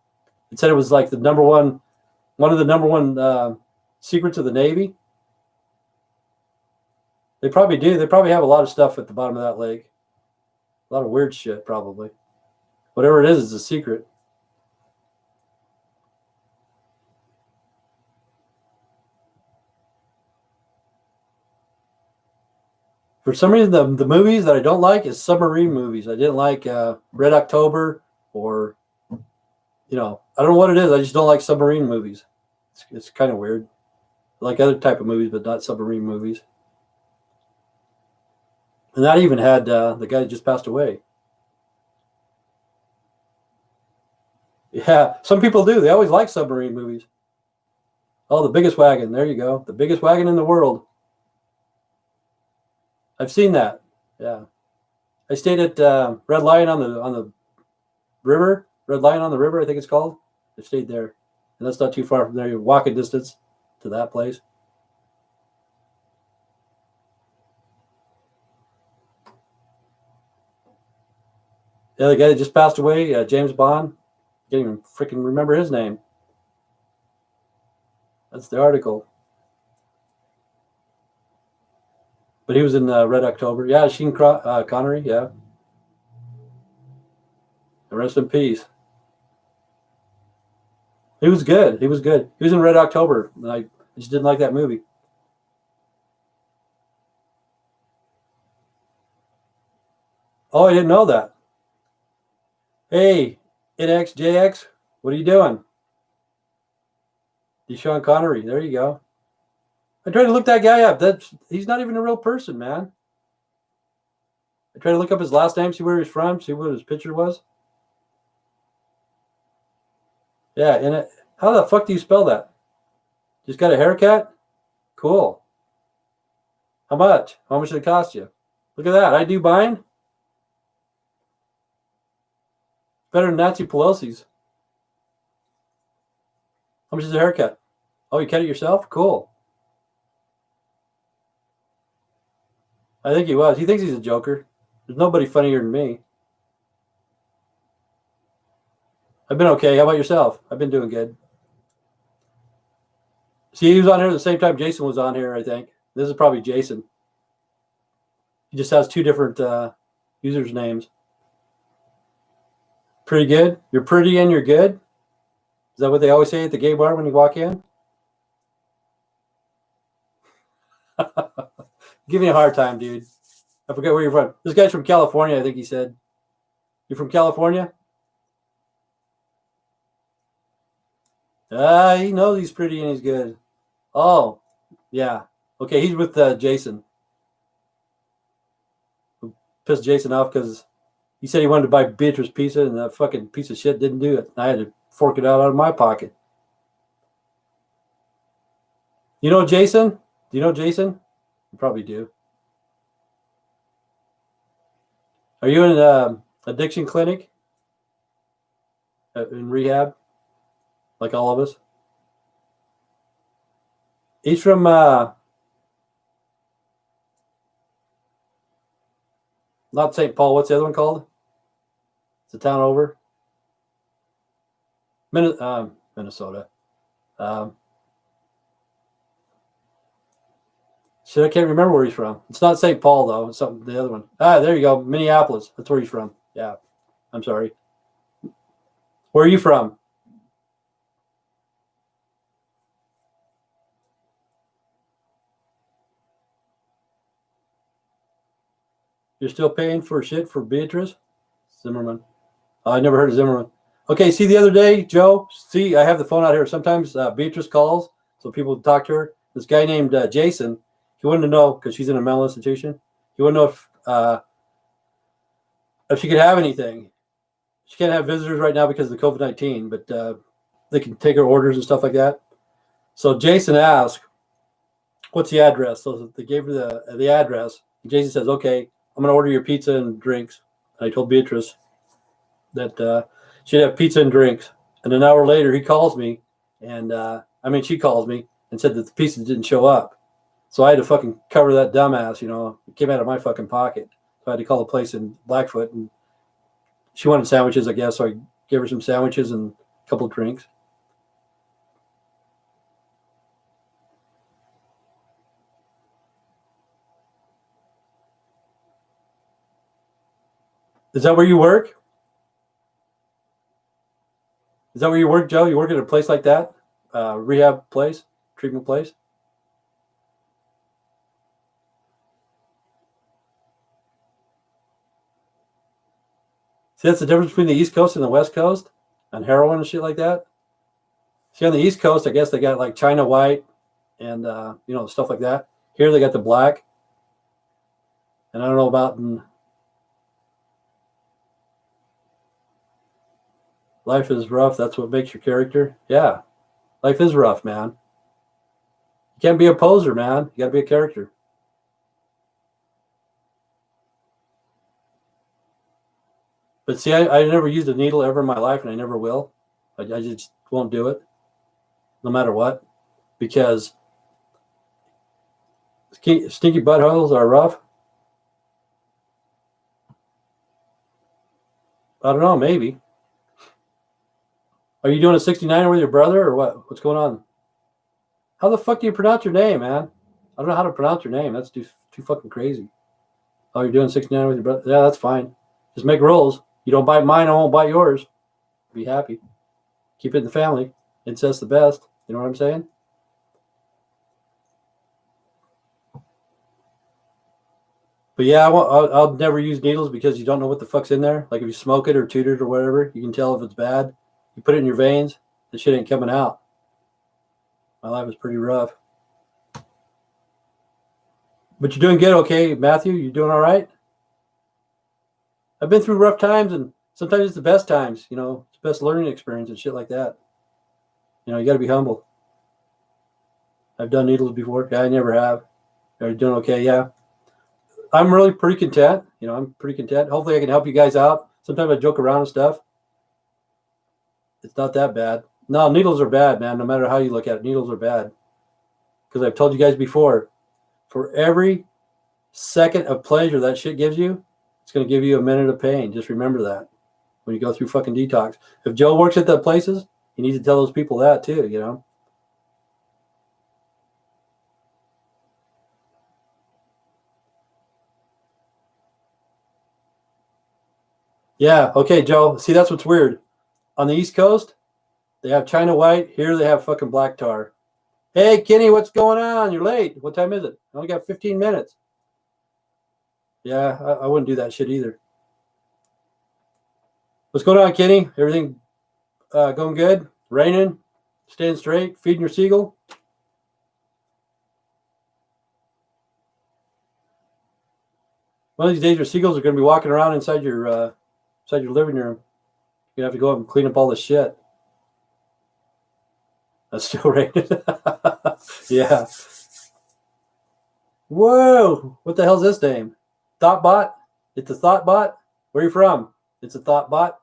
It said it was like one of the number one secrets of the Navy. They probably do. They probably have a lot of stuff at the bottom of that lake. A lot of weird shit, probably. Whatever it is a secret. For some reason, the movies that I don't like is submarine movies. I didn't like Red October or, I don't know what it is. I just don't like submarine movies. It's kind of weird. I like other type of movies, but not submarine movies. And that even had the guy that just passed away. Yeah, some people do. They always like submarine movies. Oh, the biggest wagon. There you go. The biggest wagon in the world. I've seen that. Yeah, I stayed at Red Lion on the river. Red Lion on the River, I think it's called. I stayed there, and that's not too far from there. You're walking distance to that place. Yeah, the guy that just passed away, James Bond. Can't even freaking remember his name. That's the article. But he was in Red October. Yeah, Sean Connery. Yeah. Rest in peace. He was good. He was good. He was in Red October. And I just didn't like that movie. Oh, I didn't know that. Hey, NXJX, what are you doing? Sean Connery. There you go. I tried to look that guy up. He's not even a real person, man. I tried to look up his last name, see where he's from, see what his picture was. Yeah, and how the fuck do you spell that? Just got a haircut? Cool. How much? How much did it cost you? Look at that. I do buying. Better than Nancy Pelosi's. How much is a haircut? Oh, you cut it yourself? Cool. I think he was. He thinks he's a joker. There's nobody funnier than me. I've been okay. How about yourself? I've been doing good. See, he was on here at the same time Jason was on here, I think. This is probably Jason. He just has two different users' names. Pretty good? You're pretty and you're good? Is that what they always say at the gay bar when you walk in? Give me a hard time, dude. I forget where you're from. This guy's from California, I think he said. You're from California? He knows he's pretty and he's good. Oh, yeah. Okay, he's with Jason. Pissed Jason off because he said he wanted to buy Beatrice pizza and that fucking piece of shit didn't do it. I had to fork it out of my pocket. You know Jason? Do you know Jason? You probably do. Are you in an addiction clinic? In rehab? like all of us. He's from not St. Paul. What's the other one called? It's a town over. Minnesota. Shit, I can't remember where he's from. It's not St. Paul, though. It's something, the other one. There you go. Minneapolis. That's where he's from. Yeah. I'm sorry. Where are you from? You're still paying for shit for Beatrice? Zimmerman. Oh, I never heard of Zimmerman. Okay, see the other day, Joe? See, I have the phone out here. Sometimes Beatrice calls, so people talk to her. This guy named Jason, he wanted to know, because she's in a mental institution, he wanted to know if she could have anything. She can't have visitors right now because of the COVID-19, but they can take her orders and stuff like that. So Jason asked, what's the address? So they gave her the address. Jason says, okay, I'm going to order your pizza and drinks. And I told Beatrice that she'd have pizza and drinks. And an hour later, he calls me, and she calls me and said that the pizza didn't show up. So I had to fucking cover that dumbass, It came out of my fucking pocket. So I had to call the place in Blackfoot, and she wanted sandwiches, I guess. So I gave her some sandwiches and a couple of drinks. Is that where you work? Is that where you work, Joe? You work at a place like that? Rehab place? Treatment place? See, that's the difference between the East Coast and the West Coast on heroin and shit like that. See, on the East Coast, I guess they got like China White and, stuff like that. Here they got the black. And I don't know about life is rough. That's what makes your character. Yeah, life is rough, man. You can't be a poser, man. You got to be a character. But see, I never used a needle ever in my life, and I never will. I just won't do it, no matter what, because stinky buttholes are rough. I don't know, maybe. Are you doing a 69er with your brother, or what? What's going on? How the fuck do you pronounce your name, man? I don't know how to pronounce your name. That's too fucking crazy. Oh, you're doing 69 with your brother? Yeah, that's fine. Just make rules. You don't bite mine, I won't bite yours. Be happy. Keep it in the family. Incest the best. You know what I'm saying? But yeah, I'll never use needles because you don't know what the fuck's in there. Like if you smoke it or toot it or whatever, you can tell if it's bad. You put it in your veins, the shit ain't coming out. My life is pretty rough. But you're doing good, okay, Matthew? You doing all right? I've been through rough times, and sometimes it's the best times. It's the best learning experience and shit like that. You got to be humble. I've done needles before. Yeah, I never have. Are you doing okay? Yeah. I'm really pretty content. I'm pretty content. Hopefully I can help you guys out. Sometimes I joke around and stuff. It's not that bad. No, needles are bad, man. No matter how you look at it, needles are bad. Because I've told you guys before, for every second of pleasure that shit gives you, it's going to give you a minute of pain. Just remember that when you go through fucking detox. If Joe works at the places, you need to tell those people that too, Yeah, okay, Joe. See, that's what's weird. On the East Coast, they have China White. Here they have fucking black tar. Hey, Kenny, what's going on? You're late. What time is it? I only got 15 minutes. Yeah, I wouldn't do that shit either. What's going on, Kenny? Everything going good? Raining? Staying straight? Feeding your seagull? One of these days, your seagulls are going to be walking around inside your living room. You're going to have to go up and clean up all the shit. That's still raining. Yeah. Whoa! What the hell's this name? Thoughtbot? It's a Thoughtbot? Where are you from? It's a Thoughtbot?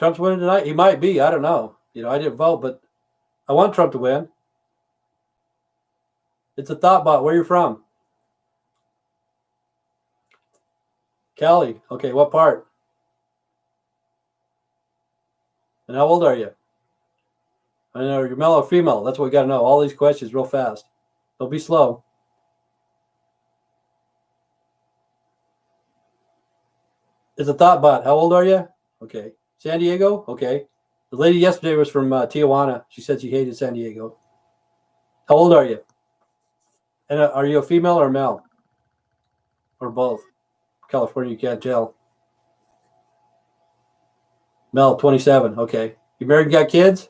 Trump's winning tonight? He might be. I don't know. I didn't vote, but I want Trump to win. It's a thought bot. Where are you from? Cali. Okay, what part? And how old are you? I know you're male or female. That's what we got to know. All these questions real fast. Don't be slow. It's a thought bot. How old are you? Okay. San Diego? Okay. The lady yesterday was from Tijuana. She said she hated San Diego. How old are you? And are you a female or a male? Or both? California, you can't tell. Mel, 27. Okay. You married and got kids?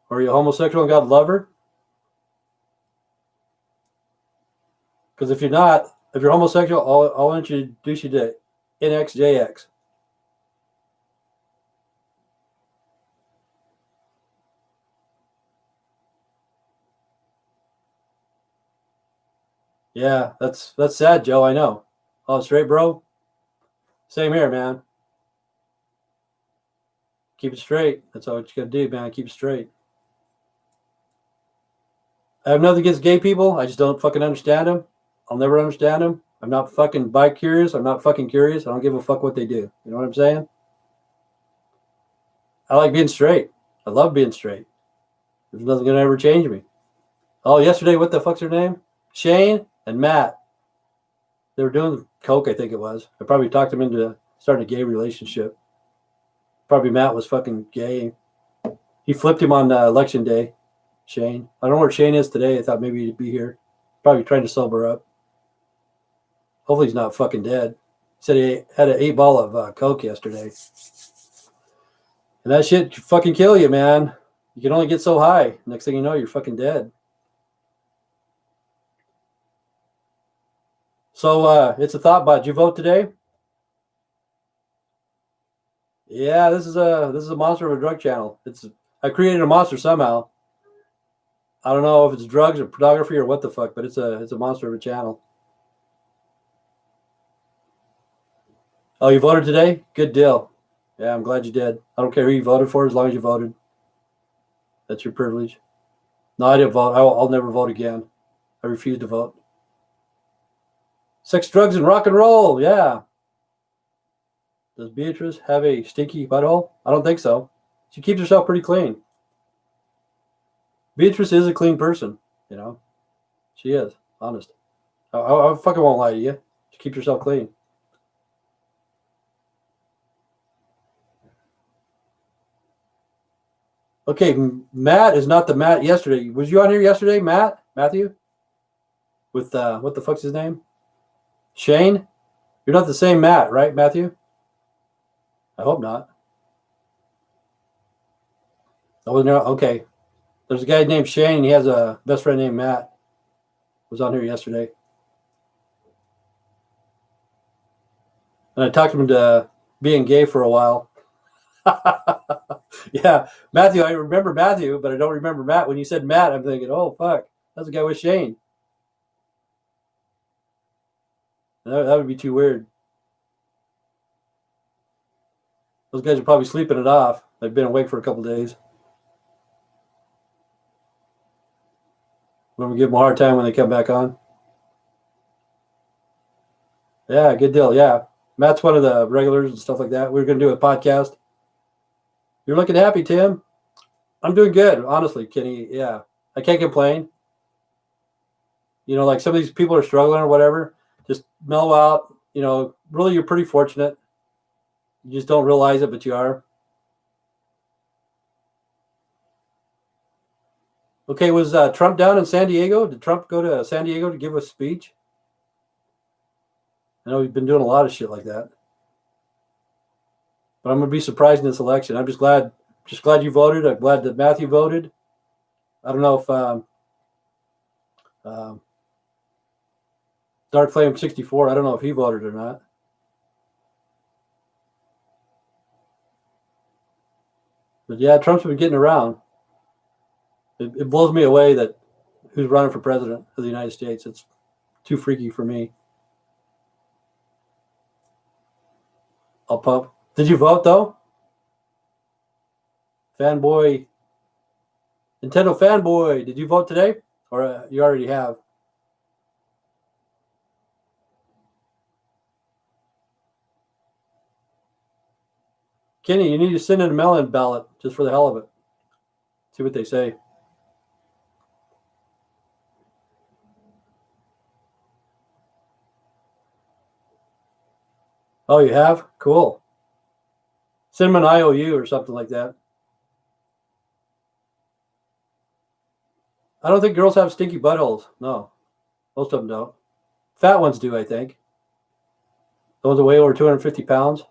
Or are you homosexual and got a lover? Because if you're not, if you're homosexual, I'll introduce you to NXJX. Yeah, that's sad, Joe. I know. Oh, straight, bro? Same here, man. Keep it straight. That's all what you got to do, man. Keep it straight. I have nothing against gay people. I just don't fucking understand them. I'll never understand them. I'm not fucking bi-curious. I'm not fucking curious. I don't give a fuck what they do. You know what I'm saying? I like being straight. I love being straight. There's nothing going to ever change me. Oh, yesterday, what the fuck's her name? Shane and Matt. They were doing coke, I think it was. I probably talked them into starting a gay relationship. Probably Matt was fucking gay. He flipped him on election day, Shane. I don't know where Shane is today. I thought maybe he'd be here. Probably trying to sober up. Hopefully he's not fucking dead. He said he had an 8-ball of coke yesterday. And that shit can fucking kill you, man. You can only get so high. Next thing you know, you're fucking dead. So it's a thought bot. Did you vote today? Yeah, this is a monster of a drug channel. I created a monster somehow. I don't know if it's drugs or pornography or what the fuck, but it's a monster of a channel. Oh, you voted today? Good deal. Yeah, I'm glad you did. I don't care who you voted for as long as you voted. That's your privilege. No, I didn't vote. I'll never vote again. I refuse to vote. Sex, drugs, and rock and roll. Yeah. Does Beatrice have a stinky butthole? I don't think so. She keeps herself pretty clean. Beatrice is a clean person, you know. She is, honest. I fucking won't lie to you. She keeps herself clean. Okay, Matt is not the Matt yesterday. Was you on here yesterday, Matt? Matthew? With, what the fuck's his name? Shane? You're not the same Matt, right, Matthew? I hope not. Oh, no, okay. There's a guy named Shane, and he has a best friend named Matt. Was on here yesterday. And I talked him into being gay for a while. Yeah, Matthew, I remember Matthew, but I don't remember Matt. When you said Matt, I'm thinking, oh, fuck, that's the guy with Shane. That would be too weird. Those guys are probably sleeping it off. They've been awake for a couple days. When we give them a hard time when they come back on. Yeah, good deal. Yeah. Matt's one of the regulars and stuff like that. We're going to do a podcast. You're looking happy, Tim. I'm doing good, honestly, Kenny. Yeah. I can't complain. You know, like some of these people are struggling or whatever. Just mellow out. You know, really, you're pretty fortunate. You just don't realize it, but you are. Okay, was Trump down in San Diego? Did Trump go to San Diego to give a speech? I know he's been doing a lot of shit like that. But I'm going to be surprised in this election. I'm just glad you voted. I'm glad that Matthew voted. I don't know if Dark Flame 64, I don't know if he voted or not. But yeah, Trump's been getting around. It blows me away that who's running for president of the United States. It's too freaky for me. I'll pump. Did you vote though? Fanboy, Nintendo fanboy, did you vote today? Or you already have? Kenny, you need to send in a mail-in ballot just for the hell of it. See what they say. Oh, you have? Cool. Send them an IOU or something like that. I don't think girls have stinky buttholes. No, most of them don't. Fat ones do, I think. The ones that weigh over 250 pounds.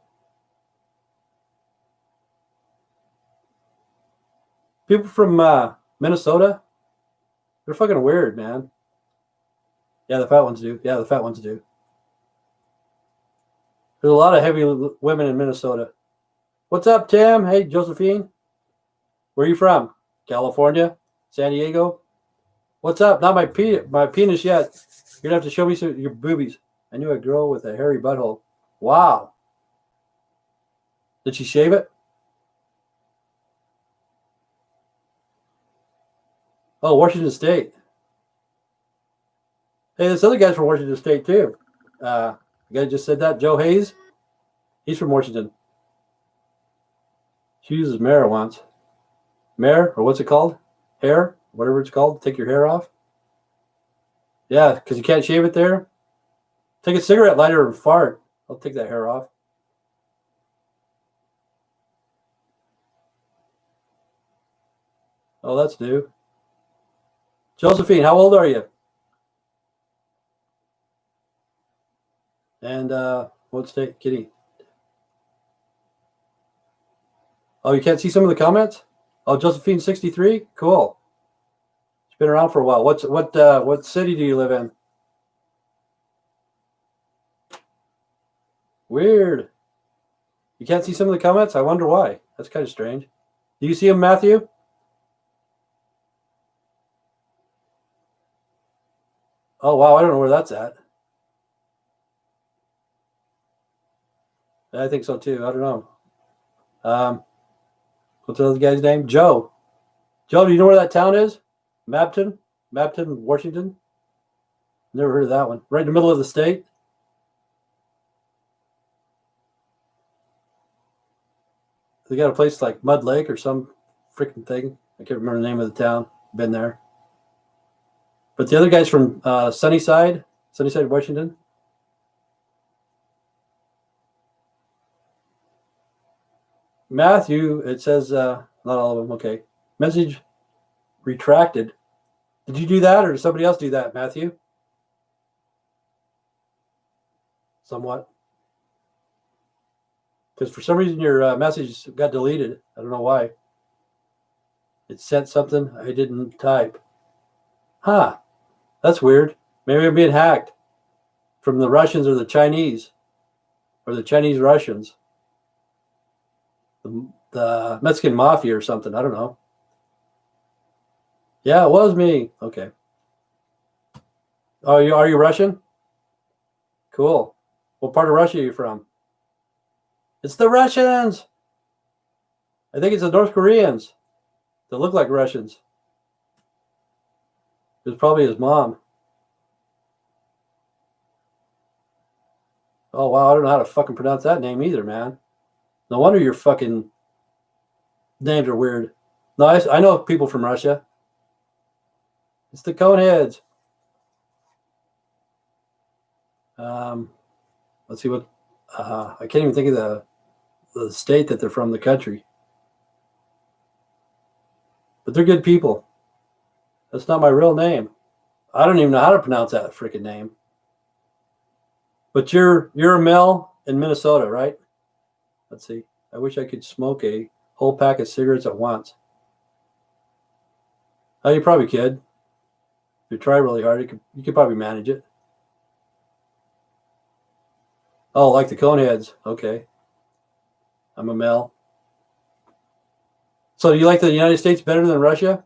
People from Minnesota, they're fucking weird, man. Yeah, the fat ones do. Yeah, the fat ones do. There's a lot of heavy women in Minnesota. What's up, Tim? Hey, Josephine. Where are you from? California? San Diego? What's up? Not my penis yet. You're going to have to show me your boobies. I knew a girl with a hairy butthole. Wow. Did she shave it? Oh, Washington State. Hey, this other guy's from Washington State, too. The guy just said that, Joe Hayes. He's from Washington. She uses Mare once. Mare, or what's it called? Hair? Whatever it's called. Take your hair off. Yeah, because you can't shave it there. Take a cigarette lighter and fart. I'll take that hair off. Oh, that's new. Josephine, how old are you? And what state? Kitty. Oh, you can't see some of the comments? Oh, Josephine 63? Cool. It's been around for a while. What city do you live in? Weird. You can't see some of the comments? I wonder why. That's kind of strange. Do you see them, Matthew? Oh, wow. I don't know where that's at. I think so, too. I don't know. What's the other guy's name? Joe. Joe, do you know where that town is? Mabton, Washington. Never heard of that one. Right in the middle of the state. They got a place like Mud Lake or some freaking thing. I can't remember the name of the town. Been there. But the other guy's from Sunnyside, Washington. Matthew, it says not all of them. Okay. Message retracted. Did you do that or did somebody else do that, Matthew? Somewhat. Because for some reason your message got deleted. I don't know why. It sent something I didn't type. Huh. That's weird. Maybe I'm being hacked from the Russians or the Chinese or the Chinese Russians. The Mexican mafia or something. I don't know. Yeah, it was me. Okay. Oh, are you Russian? Cool. What part of Russia are you from? It's the Russians. I think it's the North Koreans that look like Russians. It was probably his mom. Oh, wow. I don't know how to fucking pronounce that name either, man. No wonder your fucking names are weird. No, I know people from Russia. It's the Coneheads. Let's see what. I can't even think of the state that they're from, the country. But they're good people. That's not my real name. I don't even know how to pronounce that freaking name. But you're a male in Minnesota, right? Let's see. I wish I could smoke a whole pack of cigarettes at once. Oh, you probably could. If you try really hard, you could probably manage it. Oh, like the Coneheads. Okay. I'm a male. So do you like the United States better than Russia?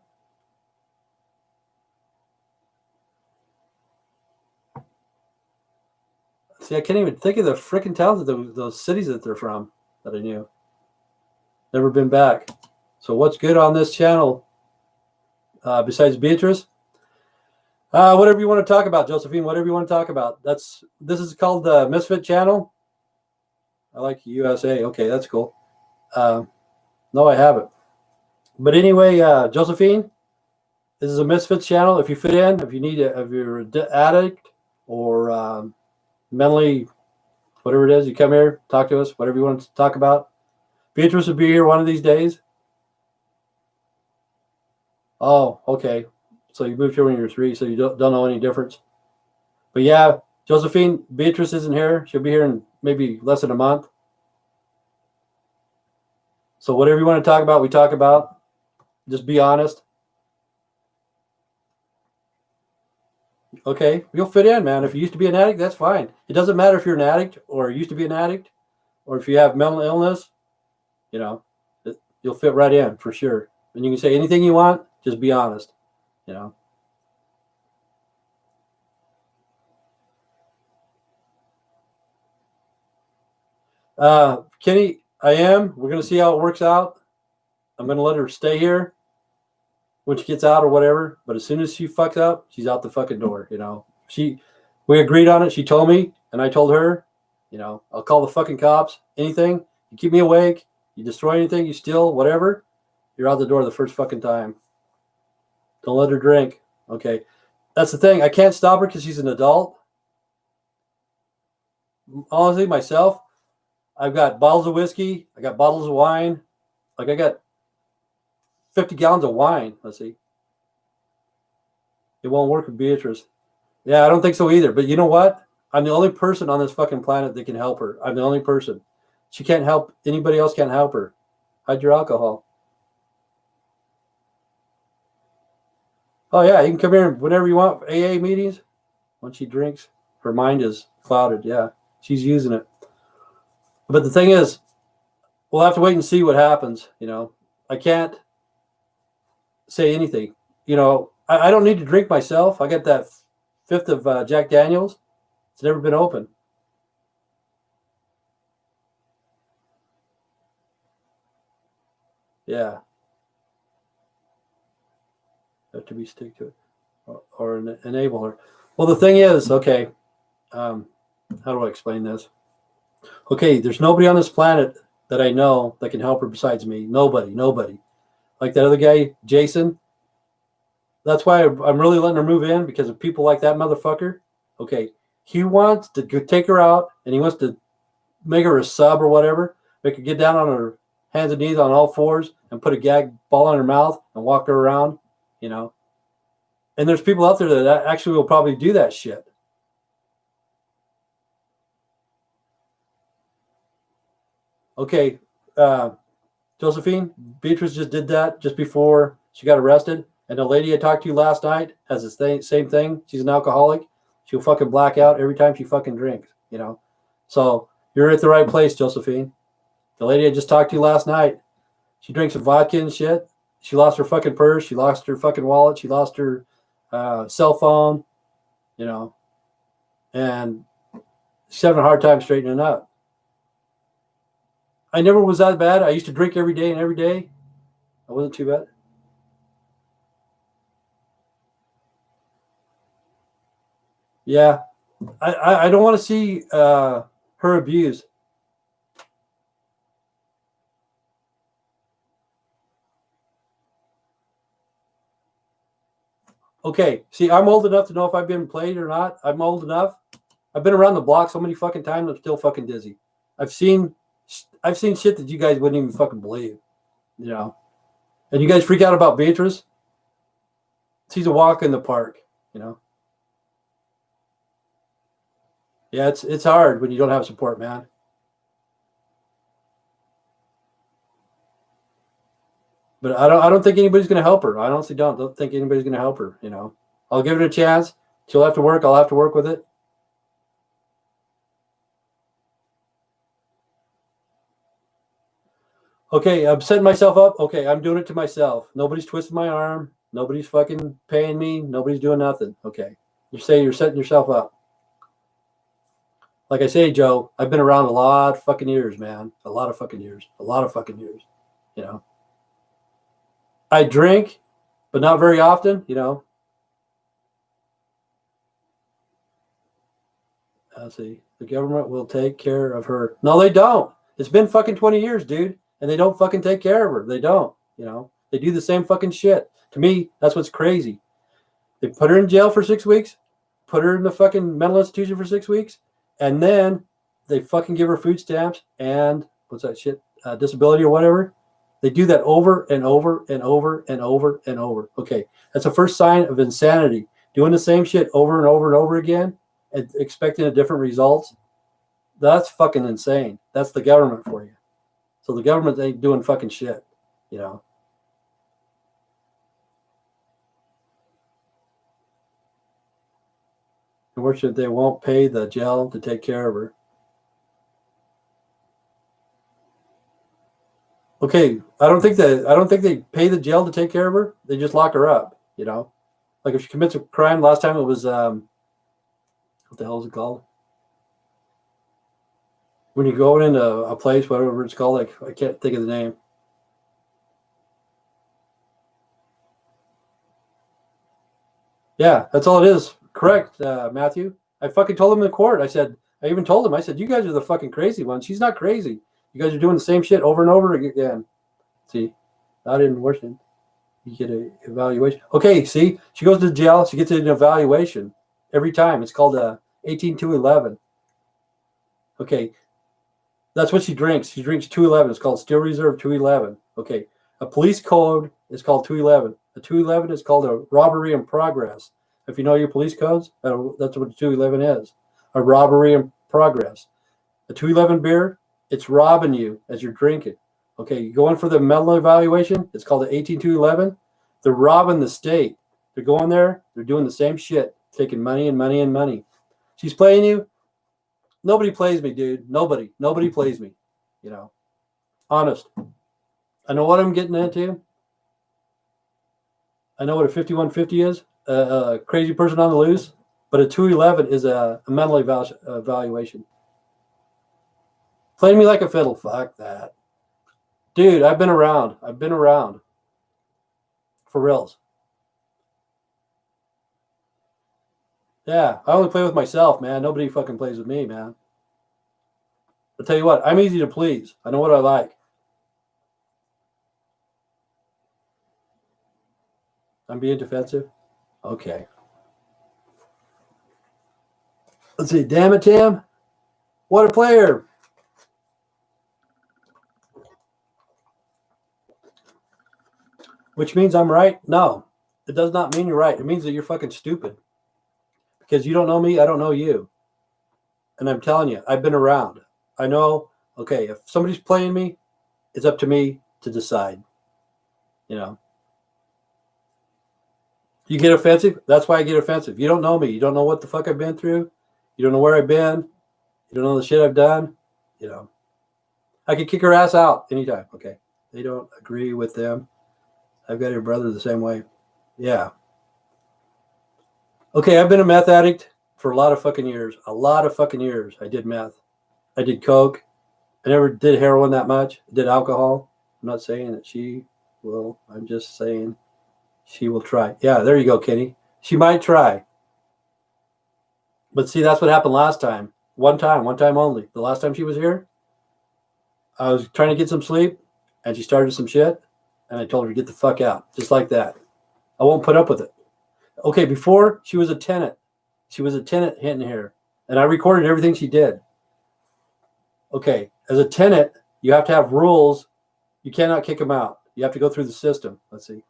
See, I can't even think of the freaking towns of those cities that they're from. that I knew. Never been back. So what's good on this channel besides Beatrice? Whatever you want to talk about, Josephine. Whatever you want to talk about. This is called the Misfit Channel. I like USA. Okay, that's cool. No, I haven't. But anyway, Josephine, this is a Misfits channel. If you fit in, if you're an addict or mentally, whatever it is, you come here, talk to us, whatever you want to talk about. Beatrice will be here one of these days. Oh, okay. So you moved here when you were 3, so you don't know any difference. But yeah, Josephine, Beatrice isn't here. She'll be here in maybe less than a month. So whatever you want to talk about, we talk about. Just be honest. Okay, you'll fit in, man. If you used to be an addict, that's fine. It doesn't matter if you're an addict or used to be an addict or if you have mental illness, you know, you'll fit right in for sure. And you can say anything you want, just be honest, you know. Kenny, I am. We're going to see how it works out. I'm going to let her stay here when she gets out or whatever. But as soon as she fucks up, she's out the fucking door, you know. We agreed on it. She told me, and I told her, you know, I'll call the fucking cops. Anything. You keep me awake. You destroy anything. You steal, whatever. You're out the door the first fucking time. Don't let her drink. Okay. That's the thing. I can't stop her because she's an adult. Honestly, myself, I've got bottles of whiskey. I got bottles of wine. Like I got 50 gallons of wine. Let's see. It won't work with Beatrice. Yeah, I don't think so either. But you know what? I'm the only person on this fucking planet that can help her. I'm the only person. She can't help. Anybody else can't help her. Hide your alcohol. Oh, yeah. You can come here whenever you want. AA meetings. Once she drinks, her mind is clouded. Yeah. She's using it. But the thing is, we'll have to wait and see what happens. You know, I can't say anything. You know, I don't need to drink myself. I got that fifth of Jack Daniels. It's never been open. Yeah. Have to be stick to it or enable her. Well, the thing is, okay, how do I explain this? Okay, there's nobody on this planet that I know that can help her besides me. Nobody. Like that other guy, Jason. That's why I'm really letting her move in, because of people like that motherfucker. Okay, he wants to take her out, and he wants to make her a sub or whatever. Make her get down on her hands and knees on all fours and put a gag ball in her mouth and walk her around, you know. And there's people out there that actually will probably do that shit. Okay, Josephine, Beatrice just did that just before she got arrested. And the lady I talked to last night has the same thing. She's an alcoholic. She'll fucking black out every time she fucking drinks, you know. So you're at the right place, Josephine. The lady I just talked to last night, she drinks some vodka and shit. She lost her fucking purse. She lost her fucking wallet. She lost her cell phone, you know. And she's having a hard time straightening up. I never was that bad. I used to drink every day and every day. I wasn't too bad. Yeah. I don't want to see her abused. Okay. See, I'm old enough to know if I've been played or not. I'm old enough. I've been around the block so many fucking times. I'm still fucking dizzy. I've seen shit that you guys wouldn't even fucking believe, you know. And you guys freak out about Beatrice. She's a walk in the park, you know. Yeah, it's hard when you don't have support, man. But I don't think anybody's going to help her. I honestly don't think anybody's going to help her. You know, I'll give it a chance. She'll have to work. I'll have to work with it. Okay, I'm setting myself up. Okay, I'm doing it to myself. Nobody's twisting my arm. Nobody's fucking paying me. Nobody's doing nothing. Okay, you say you're setting yourself up. Like I say, Joe, I've been around a lot of fucking years, man. A lot of fucking years. A lot of fucking years. You know, I drink, but not very often. You know. Let's see. The government will take care of her. No, they don't. It's been fucking 20 years, dude, and they don't fucking take care of her. They don't. You know, they do the same fucking shit. To me, that's what's crazy. They put her in jail for 6 weeks, put her in the fucking mental institution for 6 weeks, and then they fucking give her food stamps and what's that shit, disability or whatever. They do that over and over and over and over and over. Okay, that's the first sign of insanity. Doing the same shit over and over and over again and expecting a different results. That's fucking insane. That's the government for you. So the government ain't doing fucking shit, you know. Unfortunately, they won't pay the jail to take care of her. Okay, I don't think they pay the jail to take care of her. They just lock her up, you know. Like if she commits a crime, last time it was what the hell is it called? When you go into a place, whatever it's called, like I can't think of the name. Yeah, that's all it is. Correct, Matthew. I fucking told him in court. I even told him, I said, you guys are the fucking crazy ones. She's not crazy. You guys are doing the same shit over and over again. See, not in Washington. You get an evaluation. Okay, see, she goes to jail. She gets an evaluation every time. It's called 18211. Okay, that's what she drinks. She drinks 211. It's called Steel Reserve 211. Okay, a police code is called 211. A 211 is called a robbery in progress. If you know your police codes, that's what a 211 is. A robbery in progress. A 211 beer, it's robbing you as you're drinking. Okay, you go in for the mental evaluation. It's called the 18211. They're robbing the state. They're going there. They're doing the same shit, taking money and money and money. She's playing you. Nobody plays me, dude. Nobody plays me. You know, honest. I know what I'm getting into. I know what a 5150 is. A crazy person on the loose. But a 211 is a mental evaluation. Playing me like a fiddle. Fuck that. Dude, I've been around. For reals. Yeah, I only play with myself, man. Nobody fucking plays with me, man. I'll tell you what, I'm easy to please. I know what I like. I'm being defensive? Okay. Let's see. Damn it, Tim. What a player. Which means I'm right? No. It does not mean you're right. It means that you're fucking stupid. Because you don't know me, I don't know you. And I'm telling you, I've been around. I know, okay, if somebody's playing me, it's up to me to decide. You know. You get offensive? That's why I get offensive. You don't know me. You don't know what the fuck I've been through. You don't know where I've been. You don't know the shit I've done. You know. I could kick her ass out anytime. Okay. They don't agree with them. I've got your brother the same way. Yeah. Okay, I've been a meth addict for a lot of fucking years. A lot of fucking years. I did meth. I did coke. I never did heroin that much. I did alcohol. I'm not saying that she will. I'm just saying she will try. Yeah, there you go, Kenny. She might try. But see, that's what happened last time. One time only. The last time she was here, I was trying to get some sleep, and she started some shit, and I told her to get the fuck out, just like that. I won't put up with it. Okay, before, she was a tenant. She was a tenant hitting here, and I recorded everything she did. Okay, as a tenant, you have to have rules. You cannot kick them out. You have to go through the system. Let's see.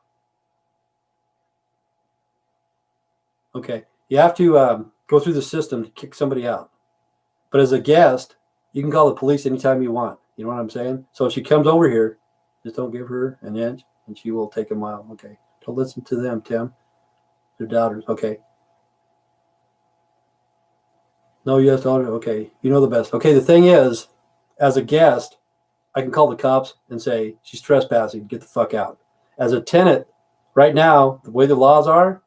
Okay, you have to go through the system to kick somebody out. But as a guest, you can call the police anytime you want. You know what I'm saying? So if she comes over here, just don't give her an inch, and she will take a mile. Okay, don't listen to them, Tim. They're doubters. Okay. No, yes, no. Okay, you know the best. Okay, the thing is, as a guest, I can call the cops and say she's trespassing. Get the fuck out. As a tenant, right now, the way the laws are,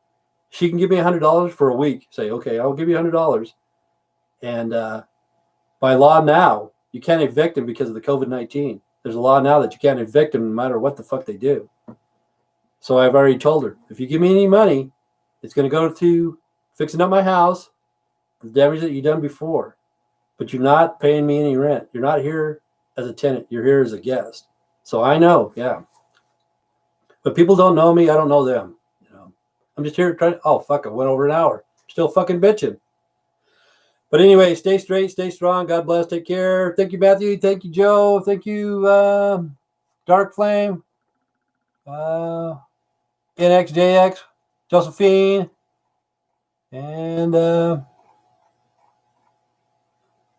she can give me $100 for a week. Say, okay, I'll give you $100, and By law now, you can't evict them because of the COVID-19. There's a law now that you can't evict them no matter what the fuck they do. So I've already told her, if you give me any money, it's going to go to fixing up my house, the damage that you've done before. But you're not paying me any rent. You're not here as a tenant. You're here as a guest. So I know, yeah. But people don't know me. I don't know them. You know, I'm just here trying. Oh fuck! I went over an hour. Still fucking bitching. But anyway, stay straight, stay strong. God bless. Take care. Thank you, Matthew. Thank you, Joe. Thank you, Dark Flame, NXJX, Josephine, and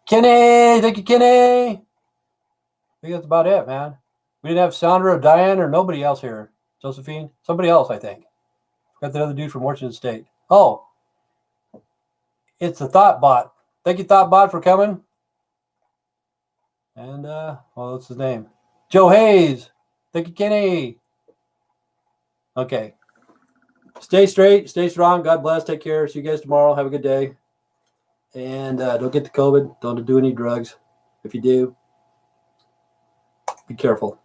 Kenny. Thank you, Kenny. I think that's about it, man. We didn't have Sandra or Diane or nobody else here. Josephine? Somebody else, I think. Got the other dude from Washington State. Oh, it's the Thoughtbot. Thank you, Thoughtbot, for coming. And, well, what's his name? Joe Hayes. Thank you, Kenny. Okay. Stay straight. Stay strong. God bless. Take care. See you guys tomorrow. Have a good day. And don't get the COVID. Don't do any drugs. If you do, be careful.